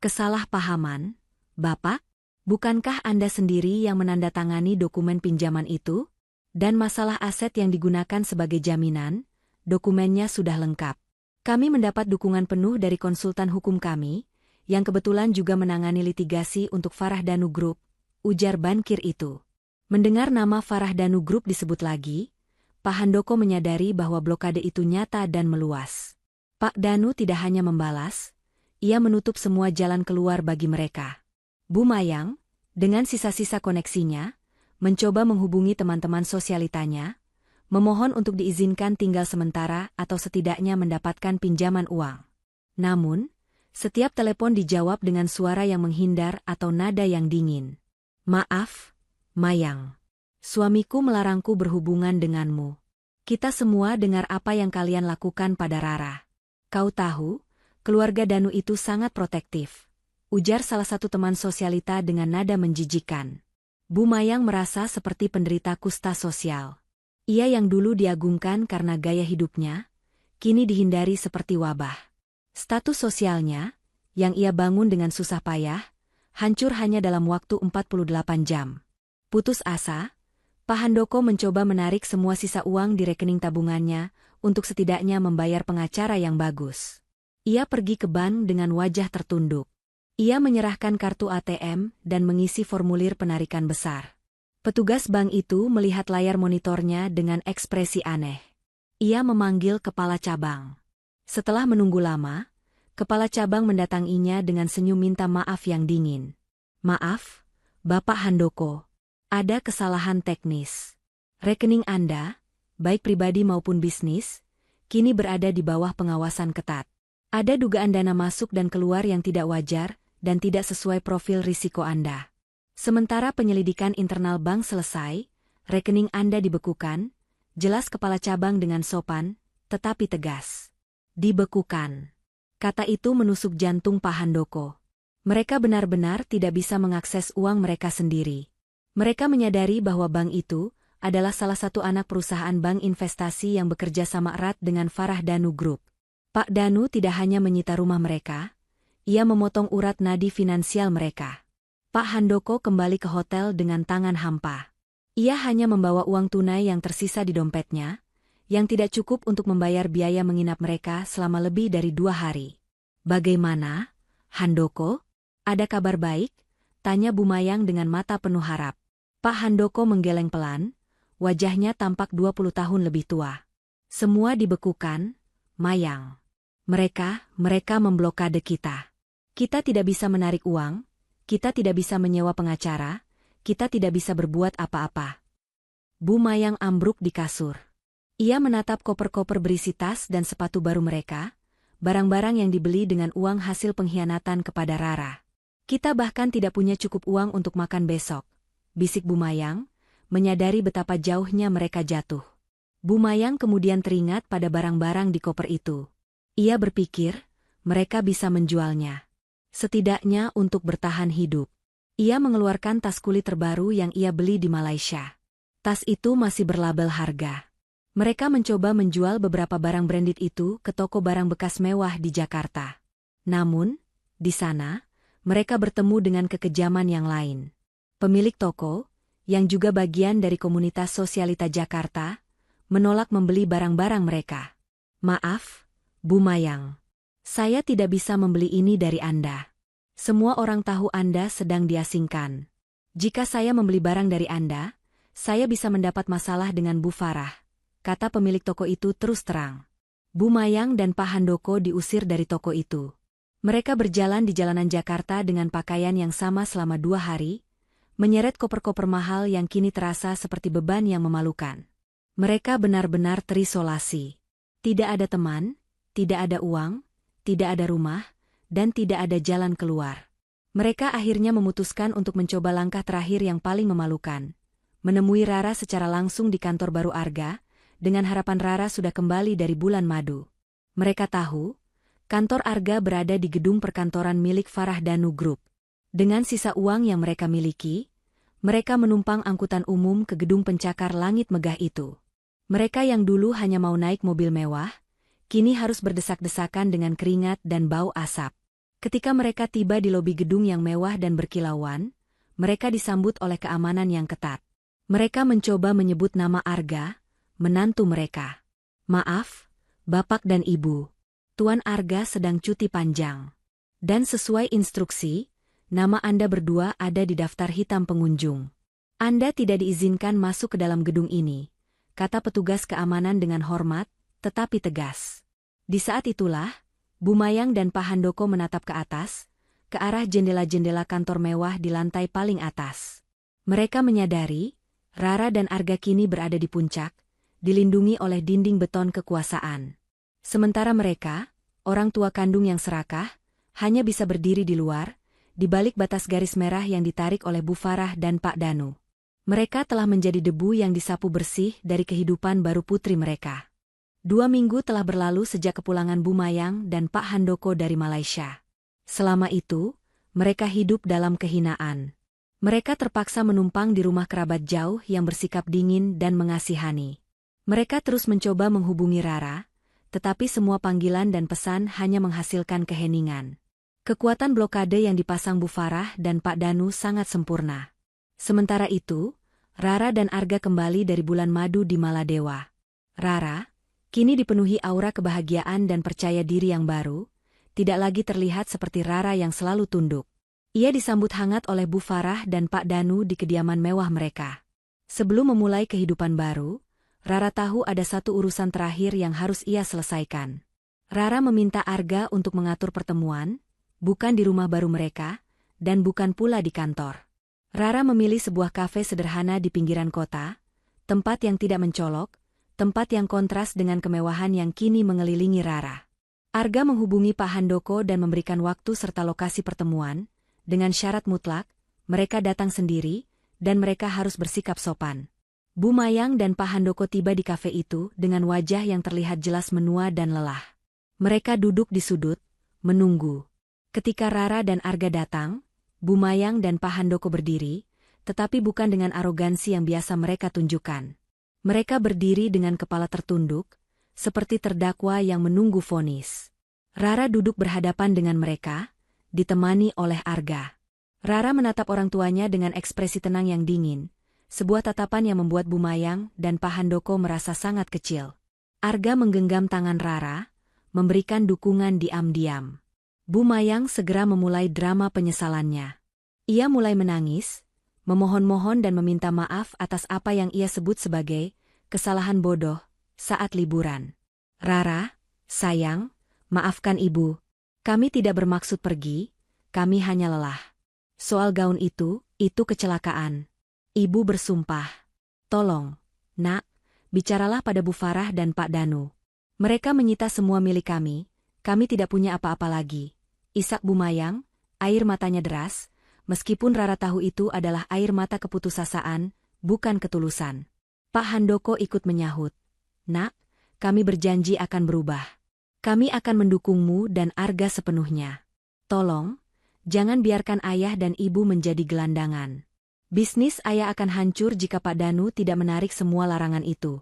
Speaker 1: "Kesalahpahaman, Bapak? Bukankah Anda sendiri yang menandatangani dokumen pinjaman itu? Dan masalah aset yang digunakan sebagai jaminan, dokumennya sudah lengkap. Kami mendapat dukungan penuh dari konsultan hukum kami, yang kebetulan juga menangani litigasi untuk Farah Danu Group," ujar bankir itu. Mendengar nama Farah Danu Group disebut lagi, Pak Handoko menyadari bahwa blokade itu nyata dan meluas. Pak Danu tidak hanya membalas, ia menutup semua jalan keluar bagi mereka. Bu Mayang, dengan sisa-sisa koneksinya, mencoba menghubungi teman-teman sosialitanya, memohon untuk diizinkan tinggal sementara atau setidaknya mendapatkan pinjaman uang. Namun, setiap telepon dijawab dengan suara yang menghindar atau nada yang dingin. "Maaf, Mayang. Suamiku melarangku berhubungan denganmu. Kita semua dengar apa yang kalian lakukan pada Rara. Kau tahu, keluarga Danu itu sangat protektif," ujar salah satu teman sosialita dengan nada menjijikan. Bu Mayang merasa seperti penderita kusta sosial. Ia yang dulu diagungkan karena gaya hidupnya, kini dihindari seperti wabah. Status sosialnya, yang ia bangun dengan susah payah, hancur hanya dalam waktu 48 jam. Putus asa, Pak Handoko mencoba menarik semua sisa uang di rekening tabungannya untuk setidaknya membayar pengacara yang bagus. Ia pergi ke bank dengan wajah tertunduk. Ia menyerahkan kartu ATM dan mengisi formulir penarikan besar. Petugas bank itu melihat layar monitornya dengan ekspresi aneh. Ia memanggil kepala cabang. Setelah menunggu lama, kepala cabang mendatanginya dengan senyum minta maaf yang dingin. "Maaf, Bapak Handoko. Ada kesalahan teknis. Rekening Anda, baik pribadi maupun bisnis, kini berada di bawah pengawasan ketat. Ada dugaan dana masuk dan keluar yang tidak wajar dan tidak sesuai profil risiko Anda. Sementara penyelidikan internal bank selesai, rekening Anda dibekukan," jelas kepala cabang dengan sopan, tetapi tegas. "Dibekukan." Kata itu menusuk jantung Pak Handoko. Mereka benar-benar tidak bisa mengakses uang mereka sendiri. Mereka menyadari bahwa bank itu adalah salah satu anak perusahaan bank investasi yang bekerja sama erat dengan Farah Danu Group. Pak Danu tidak hanya menyita rumah mereka, ia memotong urat nadi finansial mereka. Pak Handoko kembali ke hotel dengan tangan hampa. Ia hanya membawa uang tunai yang tersisa di dompetnya, yang tidak cukup untuk membayar biaya menginap mereka selama lebih dari 2 hari. "Bagaimana, Handoko? Ada kabar baik?" tanya Bu Mayang dengan mata penuh harap. Pak Handoko menggeleng pelan, wajahnya tampak 20 tahun lebih tua. "Semua dibekukan, Mayang. Mereka memblokade kita. Kita tidak bisa menarik uang, kita tidak bisa menyewa pengacara, kita tidak bisa berbuat apa-apa." Bu Mayang ambruk di kasur. Ia menatap koper-koper berisi tas dan sepatu baru mereka, barang-barang yang dibeli dengan uang hasil pengkhianatan kepada Rara. "Kita bahkan tidak punya cukup uang untuk makan besok," bisik Bu Mayang, menyadari betapa jauhnya mereka jatuh. Bu Mayang kemudian teringat pada barang-barang di koper itu. Ia berpikir, mereka bisa menjualnya. Setidaknya untuk bertahan hidup. Ia mengeluarkan tas kulit terbaru yang ia beli di Malaysia. Tas itu masih berlabel harga. Mereka mencoba menjual beberapa barang branded itu ke toko barang bekas mewah di Jakarta. Namun, di sana, mereka bertemu dengan kekejaman yang lain. Pemilik toko, yang juga bagian dari komunitas sosialita Jakarta, menolak membeli barang-barang mereka. "Maaf, Bu Mayang. Saya tidak bisa membeli ini dari Anda. Semua orang tahu Anda sedang diasingkan. Jika saya membeli barang dari Anda, saya bisa mendapat masalah dengan Bu Farah," kata pemilik toko itu terus terang. Bu Mayang dan Pak Handoko diusir dari toko itu. Mereka berjalan di jalanan Jakarta dengan pakaian yang sama selama 2 hari, menyeret koper-koper mahal yang kini terasa seperti beban yang memalukan. Mereka benar-benar terisolasi. Tidak ada teman, tidak ada uang, tidak ada rumah, dan tidak ada jalan keluar. Mereka akhirnya memutuskan untuk mencoba langkah terakhir yang paling memalukan, menemui Rara secara langsung di kantor baru Arga, dengan harapan Rara sudah kembali dari bulan madu. Mereka tahu, kantor Arga berada di gedung perkantoran milik Farah Danu Group. Dengan sisa uang yang mereka miliki, mereka menumpang angkutan umum ke gedung pencakar langit megah itu. Mereka yang dulu hanya mau naik mobil mewah, kini harus berdesak-desakan dengan keringat dan bau asap. Ketika mereka tiba di lobi gedung yang mewah dan berkilauan, mereka disambut oleh keamanan yang ketat. Mereka mencoba menyebut nama Arga, menantu mereka. "Maaf, Bapak dan Ibu. Tuan Arga sedang cuti panjang. Dan sesuai instruksi, nama Anda berdua ada di daftar hitam pengunjung. Anda tidak diizinkan masuk ke dalam gedung ini," kata petugas keamanan dengan hormat, tetapi tegas. Di saat itulah, Bu Mayang dan Pak Handoko menatap ke atas, ke arah jendela-jendela kantor mewah di lantai paling atas. Mereka menyadari, Rara dan Arga kini berada di puncak, dilindungi oleh dinding beton kekuasaan. Sementara mereka, orang tua kandung yang serakah, hanya bisa berdiri di luar, di balik batas garis merah yang ditarik oleh Bu Farah dan Pak Danu. Mereka telah menjadi debu yang disapu bersih dari kehidupan baru putri mereka. 2 minggu telah berlalu sejak kepulangan Bu Mayang dan Pak Handoko dari Malaysia. Selama itu, mereka hidup dalam kehinaan. Mereka terpaksa menumpang di rumah kerabat jauh yang bersikap dingin dan mengasihani. Mereka terus mencoba menghubungi Rara, tetapi semua panggilan dan pesan hanya menghasilkan keheningan. Kekuatan blokade yang dipasang Bu Farah dan Pak Danu sangat sempurna. Sementara itu, Rara dan Arga kembali dari bulan madu di Maladewa. Rara, kini dipenuhi aura kebahagiaan dan percaya diri yang baru, tidak lagi terlihat seperti Rara yang selalu tunduk. Ia disambut hangat oleh Bu Farah dan Pak Danu di kediaman mewah mereka. Sebelum memulai kehidupan baru, Rara tahu ada satu urusan terakhir yang harus ia selesaikan. Rara meminta Arga untuk mengatur pertemuan, bukan di rumah baru mereka, dan bukan pula di kantor. Rara memilih sebuah kafe sederhana di pinggiran kota, tempat yang tidak mencolok, tempat yang kontras dengan kemewahan yang kini mengelilingi Rara. Arga menghubungi Pak Handoko dan memberikan waktu serta lokasi pertemuan, dengan syarat mutlak, mereka datang sendiri, dan mereka harus bersikap sopan. Bu Mayang dan Pak Handoko tiba di kafe itu dengan wajah yang terlihat jelas menua dan lelah. Mereka duduk di sudut, menunggu. Ketika Rara dan Arga datang, Bu Mayang dan Pak Handoko berdiri, tetapi bukan dengan arogansi yang biasa mereka tunjukkan. Mereka berdiri dengan kepala tertunduk, seperti terdakwa yang menunggu vonis. Rara duduk berhadapan dengan mereka, ditemani oleh Arga. Rara menatap orang tuanya dengan ekspresi tenang yang dingin, sebuah tatapan yang membuat Bu Mayang dan Pak Handoko merasa sangat kecil. Arga menggenggam tangan Rara, memberikan dukungan diam-diam. Bu Mayang segera memulai drama penyesalannya. Ia mulai menangis, memohon-mohon dan meminta maaf atas apa yang ia sebut sebagai kesalahan bodoh saat liburan. "Rara, sayang, maafkan ibu. Kami tidak bermaksud pergi, kami hanya lelah. Soal gaun itu kecelakaan. Ibu bersumpah. Tolong, nak, bicaralah pada Bu Farah dan Pak Danu. Mereka menyita semua milik kami tidak punya apa-apa lagi." Isak Bu Mayang, air matanya deras, meskipun Rara tahu itu adalah air mata keputusasaan, bukan ketulusan. Pak Handoko ikut menyahut. "Nak, kami berjanji akan berubah. Kami akan mendukungmu dan Arga sepenuhnya. Tolong, jangan biarkan ayah dan ibu menjadi gelandangan. Bisnis ayah akan hancur jika Pak Danu tidak menarik semua larangan itu."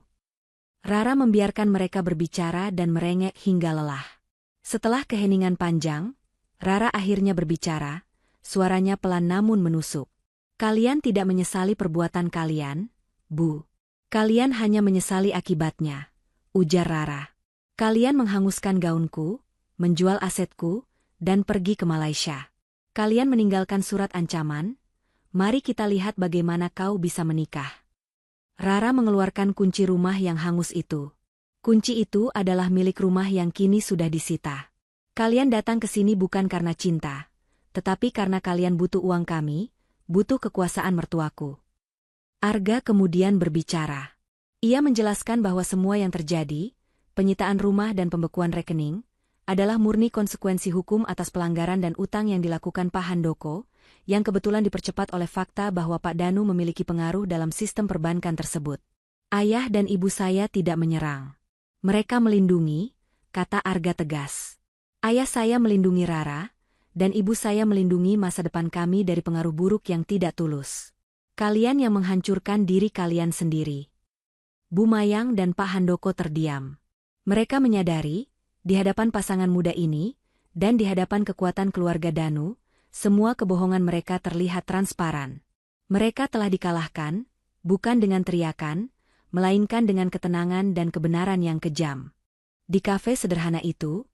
Speaker 1: Rara membiarkan mereka berbicara dan merengek hingga lelah. Setelah keheningan panjang, Rara akhirnya berbicara, suaranya pelan namun menusuk. Kalian tidak menyesali perbuatan kalian, Bu. Kalian hanya menyesali akibatnya, ujar Rara. Kalian menghanguskan gaunku, menjual asetku, dan pergi ke Malaysia. Kalian meninggalkan surat ancaman, mari kita lihat bagaimana kau bisa menikah. Rara mengeluarkan kunci rumah yang hangus itu. Kunci itu adalah milik rumah yang kini sudah disita. Kalian datang ke sini bukan karena cinta, tetapi karena kalian butuh uang kami, butuh kekuasaan mertuaku. Arga kemudian berbicara. Ia menjelaskan bahwa semua yang terjadi, penyitaan rumah dan pembekuan rekening, adalah murni konsekuensi hukum atas pelanggaran dan utang yang dilakukan Pak Handoko, yang kebetulan dipercepat oleh fakta bahwa Pak Danu memiliki pengaruh dalam sistem perbankan tersebut. Ayah dan ibu saya tidak menyerang. Mereka melindungi, kata Arga tegas. Ayah saya melindungi Rara, dan ibu saya melindungi masa depan kami dari pengaruh buruk yang tidak tulus. Kalian yang menghancurkan diri kalian sendiri. Bu Mayang dan Pak Handoko terdiam. Mereka menyadari, di hadapan pasangan muda ini, dan di hadapan kekuatan keluarga Danu, semua kebohongan mereka terlihat transparan. Mereka telah dikalahkan, bukan dengan teriakan, melainkan dengan ketenangan dan kebenaran yang kejam. Di kafe sederhana itu,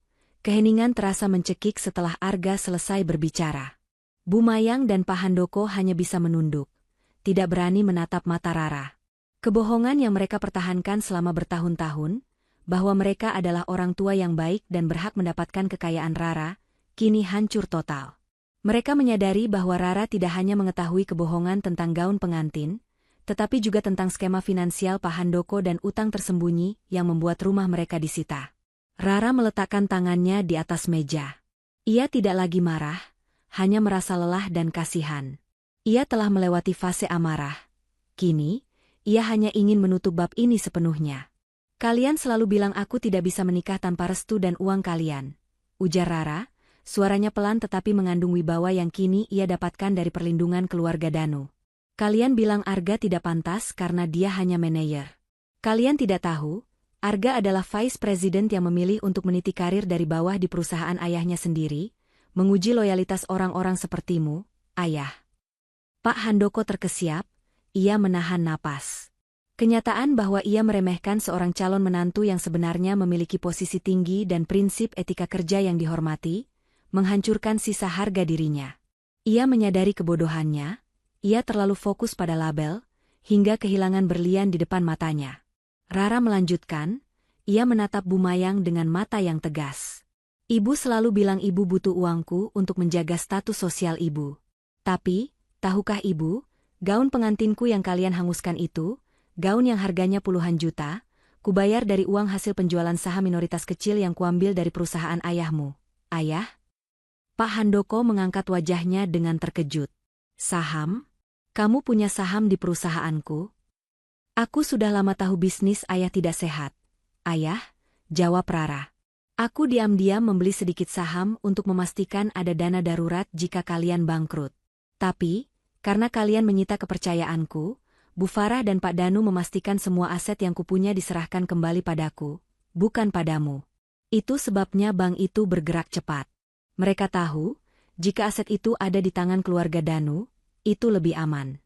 Speaker 1: keheningan terasa mencekik setelah Arga selesai berbicara. Bu Mayang dan Pak Handoko hanya bisa menunduk, tidak berani menatap mata Rara. Kebohongan yang mereka pertahankan selama bertahun-tahun, bahwa mereka adalah orang tua yang baik dan berhak mendapatkan kekayaan Rara, kini hancur total. Mereka menyadari bahwa Rara tidak hanya mengetahui kebohongan tentang gaun pengantin, tetapi juga tentang skema finansial Pak Handoko dan utang tersembunyi yang membuat rumah mereka disita. Rara meletakkan tangannya di atas meja. Ia tidak lagi marah, hanya merasa lelah dan kasihan. Ia telah melewati fase amarah. Kini, ia hanya ingin menutup bab ini sepenuhnya. Kalian selalu bilang aku tidak bisa menikah tanpa restu dan uang kalian, ujar Rara, suaranya pelan tetapi mengandung wibawa yang kini ia dapatkan dari perlindungan keluarga Danu. Kalian bilang Arga tidak pantas karena dia hanya manajer. Kalian tidak tahu, Arga adalah vice president yang memilih untuk meniti karir dari bawah di perusahaan ayahnya sendiri, menguji loyalitas orang-orang sepertimu, ayah. Pak Handoko terkesiap, ia menahan napas. Kenyataan bahwa ia meremehkan seorang calon menantu yang sebenarnya memiliki posisi tinggi dan prinsip etika kerja yang dihormati, menghancurkan sisa harga dirinya. Ia menyadari kebodohannya, ia terlalu fokus pada label, hingga kehilangan berlian di depan matanya. Rara melanjutkan, ia menatap Bu Mayang dengan mata yang tegas. Ibu selalu bilang ibu butuh uangku untuk menjaga status sosial ibu. Tapi, tahukah ibu, gaun pengantinku yang kalian hanguskan itu, gaun yang harganya puluhan juta, kubayar dari uang hasil penjualan saham minoritas kecil yang kuambil dari perusahaan ayahmu. Ayah? Pak Handoko mengangkat wajahnya dengan terkejut. Saham? Kamu punya saham di perusahaanku? Aku sudah lama tahu bisnis ayah tidak sehat. Ayah, jawab Rara. Aku diam-diam membeli sedikit saham untuk memastikan ada dana darurat jika kalian bangkrut. Tapi, karena kalian menyita kepercayaanku, Bu Farah dan Pak Danu memastikan semua aset yang kupunya diserahkan kembali padaku, bukan padamu. Itu sebabnya bank itu bergerak cepat. Mereka tahu, jika aset itu ada di tangan keluarga Danu, itu lebih aman.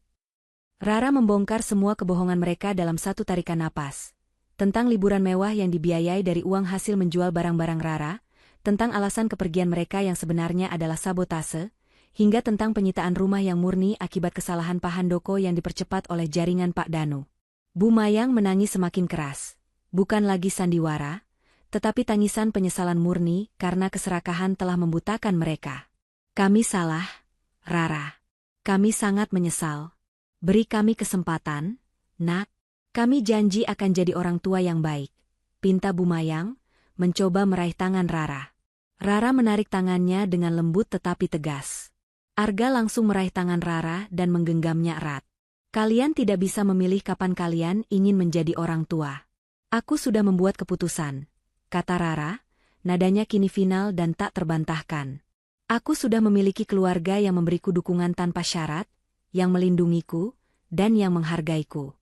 Speaker 1: Rara membongkar semua kebohongan mereka dalam satu tarikan napas. Tentang liburan mewah yang dibiayai dari uang hasil menjual barang-barang Rara, tentang alasan kepergian mereka yang sebenarnya adalah sabotase, hingga tentang penyitaan rumah yang murni akibat kesalahan Pak Handoko yang dipercepat oleh jaringan Pak Danu. Bu Mayang menangis semakin keras. Bukan lagi sandiwara, tetapi tangisan penyesalan murni karena keserakahan telah membutakan mereka. Kami salah, Rara. Kami sangat menyesal. Beri kami kesempatan, nak. Kami janji akan jadi orang tua yang baik. Pinta Bu Mayang, mencoba meraih tangan Rara. Rara menarik tangannya dengan lembut tetapi tegas. Arga langsung meraih tangan Rara dan menggenggamnya erat. Kalian tidak bisa memilih kapan kalian ingin menjadi orang tua. Aku sudah membuat keputusan, kata Rara, nadanya kini final dan tak terbantahkan. Aku sudah memiliki keluarga yang memberiku dukungan tanpa syarat, yang melindungiku, dan yang menghargaiku.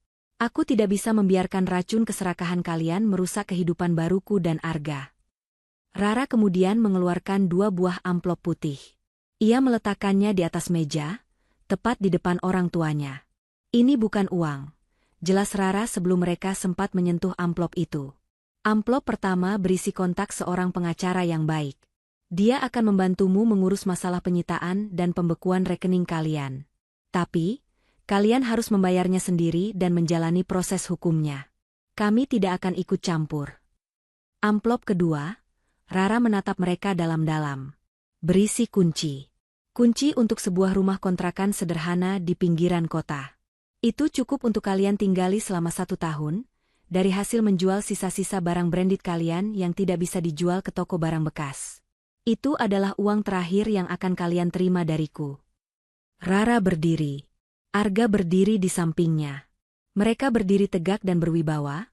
Speaker 1: Aku tidak bisa membiarkan racun keserakahan kalian merusak kehidupan baruku dan Arga. Rara kemudian mengeluarkan 2 buah amplop putih. Ia meletakkannya di atas meja, tepat di depan orang tuanya. Ini bukan uang. Jelas Rara sebelum mereka sempat menyentuh amplop itu. Amplop pertama berisi kontak seorang pengacara yang baik. Dia akan membantumu mengurus masalah penyitaan dan pembekuan rekening kalian. Tapi, kalian harus membayarnya sendiri dan menjalani proses hukumnya. Kami tidak akan ikut campur. Amplop kedua, Rara menatap mereka dalam-dalam. Berisi kunci. Kunci untuk sebuah rumah kontrakan sederhana di pinggiran kota. Itu cukup untuk kalian tinggali selama 1 tahun, dari hasil menjual sisa-sisa barang branded kalian yang tidak bisa dijual ke toko barang bekas. Itu adalah uang terakhir yang akan kalian terima dariku. Rara berdiri. Arga berdiri di sampingnya. Mereka berdiri tegak dan berwibawa,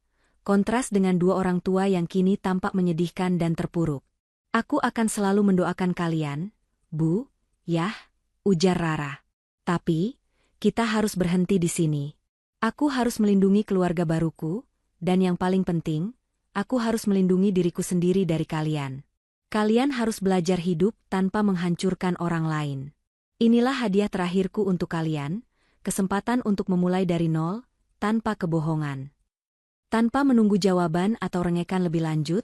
Speaker 1: kontras dengan 2 orang tua yang kini tampak menyedihkan dan terpuruk. Aku akan selalu mendoakan kalian, Bu, Yah, ujar Rara. Tapi, kita harus berhenti di sini. Aku harus melindungi keluarga baruku, dan yang paling penting, aku harus melindungi diriku sendiri dari kalian. Kalian harus belajar hidup tanpa menghancurkan orang lain. Inilah hadiah terakhirku untuk kalian, kesempatan untuk memulai dari nol, tanpa kebohongan. Tanpa menunggu jawaban atau rengekan lebih lanjut,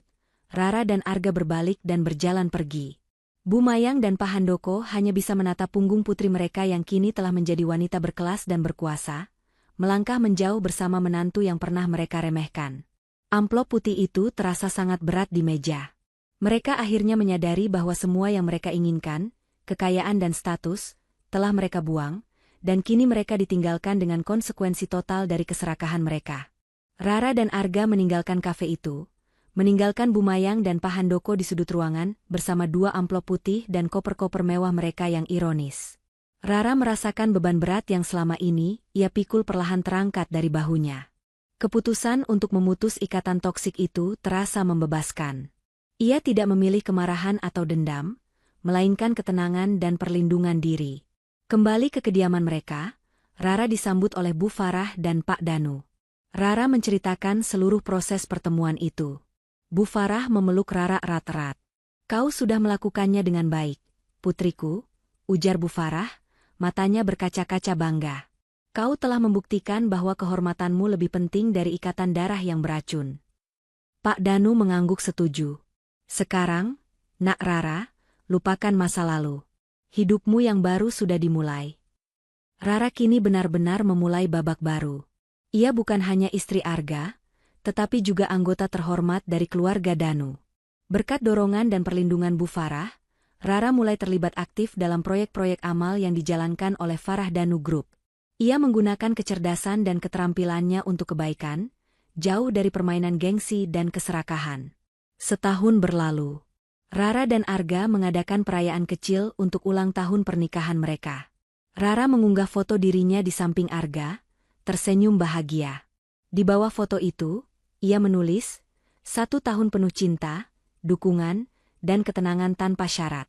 Speaker 1: Rara dan Arga berbalik dan berjalan pergi. Bu Mayang dan Pak Handoko hanya bisa menatap punggung putri mereka yang kini telah menjadi wanita berkelas dan berkuasa, melangkah menjauh bersama menantu yang pernah mereka remehkan. Amplop putih itu terasa sangat berat di meja. Mereka akhirnya menyadari bahwa semua yang mereka inginkan, kekayaan dan status, telah mereka buang, dan kini mereka ditinggalkan dengan konsekuensi total dari keserakahan mereka. Rara dan Arga meninggalkan kafe itu, meninggalkan Bu Mayang dan Pak Handoko di sudut ruangan bersama 2 amplop putih dan koper-koper mewah mereka yang ironis. Rara merasakan beban berat yang selama ini ia pikul perlahan terangkat dari bahunya. Keputusan untuk memutus ikatan toksik itu terasa membebaskan. Ia tidak memilih kemarahan atau dendam, melainkan ketenangan dan perlindungan diri. Kembali ke kediaman mereka, Rara disambut oleh Bu Farah dan Pak Danu. Rara menceritakan seluruh proses pertemuan itu. Bu Farah memeluk Rara erat-erat. "Kau sudah melakukannya dengan baik, putriku," ujar Bu Farah, matanya berkaca-kaca bangga. "Kau telah membuktikan bahwa kehormatanmu lebih penting dari ikatan darah yang beracun." Pak Danu mengangguk setuju. "Sekarang, Nak Rara, lupakan masa lalu. Hidupmu yang baru sudah dimulai." Rara kini benar-benar memulai babak baru. Ia bukan hanya istri Arga, tetapi juga anggota terhormat dari keluarga Danu. Berkat dorongan dan perlindungan Bu Farah, Rara mulai terlibat aktif dalam proyek-proyek amal yang dijalankan oleh Farah Danu Group. Ia menggunakan kecerdasan dan keterampilannya untuk kebaikan, jauh dari permainan gengsi dan keserakahan. Setahun berlalu. Rara dan Arga mengadakan perayaan kecil untuk ulang tahun pernikahan mereka. Rara mengunggah foto dirinya di samping Arga, tersenyum bahagia. Di bawah foto itu, ia menulis, 1 tahun penuh cinta, dukungan, dan ketenangan tanpa syarat.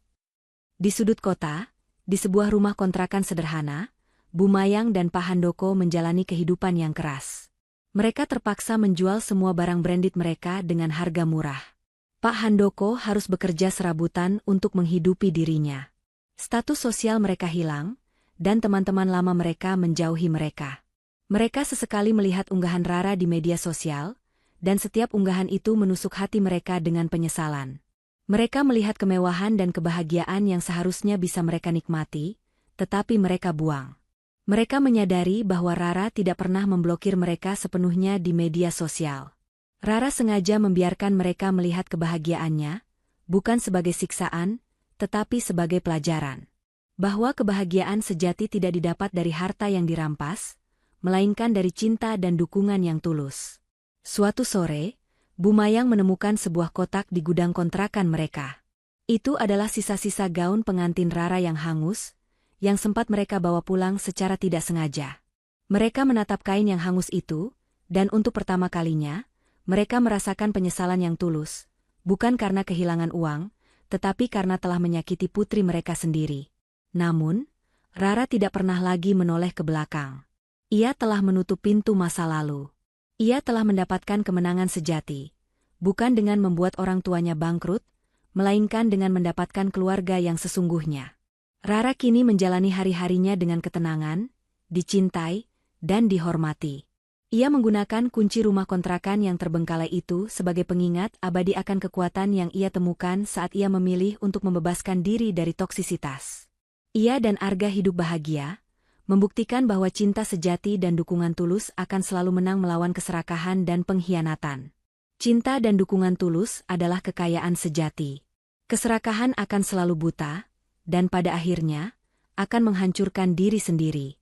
Speaker 1: Di sudut kota, di sebuah rumah kontrakan sederhana, Bu Mayang dan Pak Handoko menjalani kehidupan yang keras. Mereka terpaksa menjual semua barang branded mereka dengan harga murah. Pak Handoko harus bekerja serabutan untuk menghidupi dirinya. Status sosial mereka hilang, dan teman-teman lama mereka menjauhi mereka. Mereka sesekali melihat unggahan Rara di media sosial, dan setiap unggahan itu menusuk hati mereka dengan penyesalan. Mereka melihat kemewahan dan kebahagiaan yang seharusnya bisa mereka nikmati, tetapi mereka buang. Mereka menyadari bahwa Rara tidak pernah memblokir mereka sepenuhnya di media sosial. Rara sengaja membiarkan mereka melihat kebahagiaannya, bukan sebagai siksaan, tetapi sebagai pelajaran. Bahwa kebahagiaan sejati tidak didapat dari harta yang dirampas, melainkan dari cinta dan dukungan yang tulus. Suatu sore, Bu Mayang menemukan sebuah kotak di gudang kontrakan mereka. Itu adalah sisa-sisa gaun pengantin Rara yang hangus, yang sempat mereka bawa pulang secara tidak sengaja. Mereka menatap kain yang hangus itu, dan untuk pertama kalinya, mereka merasakan penyesalan yang tulus, bukan karena kehilangan uang, tetapi karena telah menyakiti putri mereka sendiri. Namun, Rara tidak pernah lagi menoleh ke belakang. Ia telah menutup pintu masa lalu. Ia telah mendapatkan kemenangan sejati, bukan dengan membuat orang tuanya bangkrut, melainkan dengan mendapatkan keluarga yang sesungguhnya. Rara kini menjalani hari-harinya dengan ketenangan, dicintai, dan dihormati. Ia menggunakan kunci rumah kontrakan yang terbengkalai itu sebagai pengingat abadi akan kekuatan yang ia temukan saat ia memilih untuk membebaskan diri dari toksisitas. Ia dan Arga hidup bahagia, membuktikan bahwa cinta sejati dan dukungan tulus akan selalu menang melawan keserakahan dan pengkhianatan. Cinta dan dukungan tulus adalah kekayaan sejati. Keserakahan akan selalu buta, dan pada akhirnya, akan menghancurkan diri sendiri.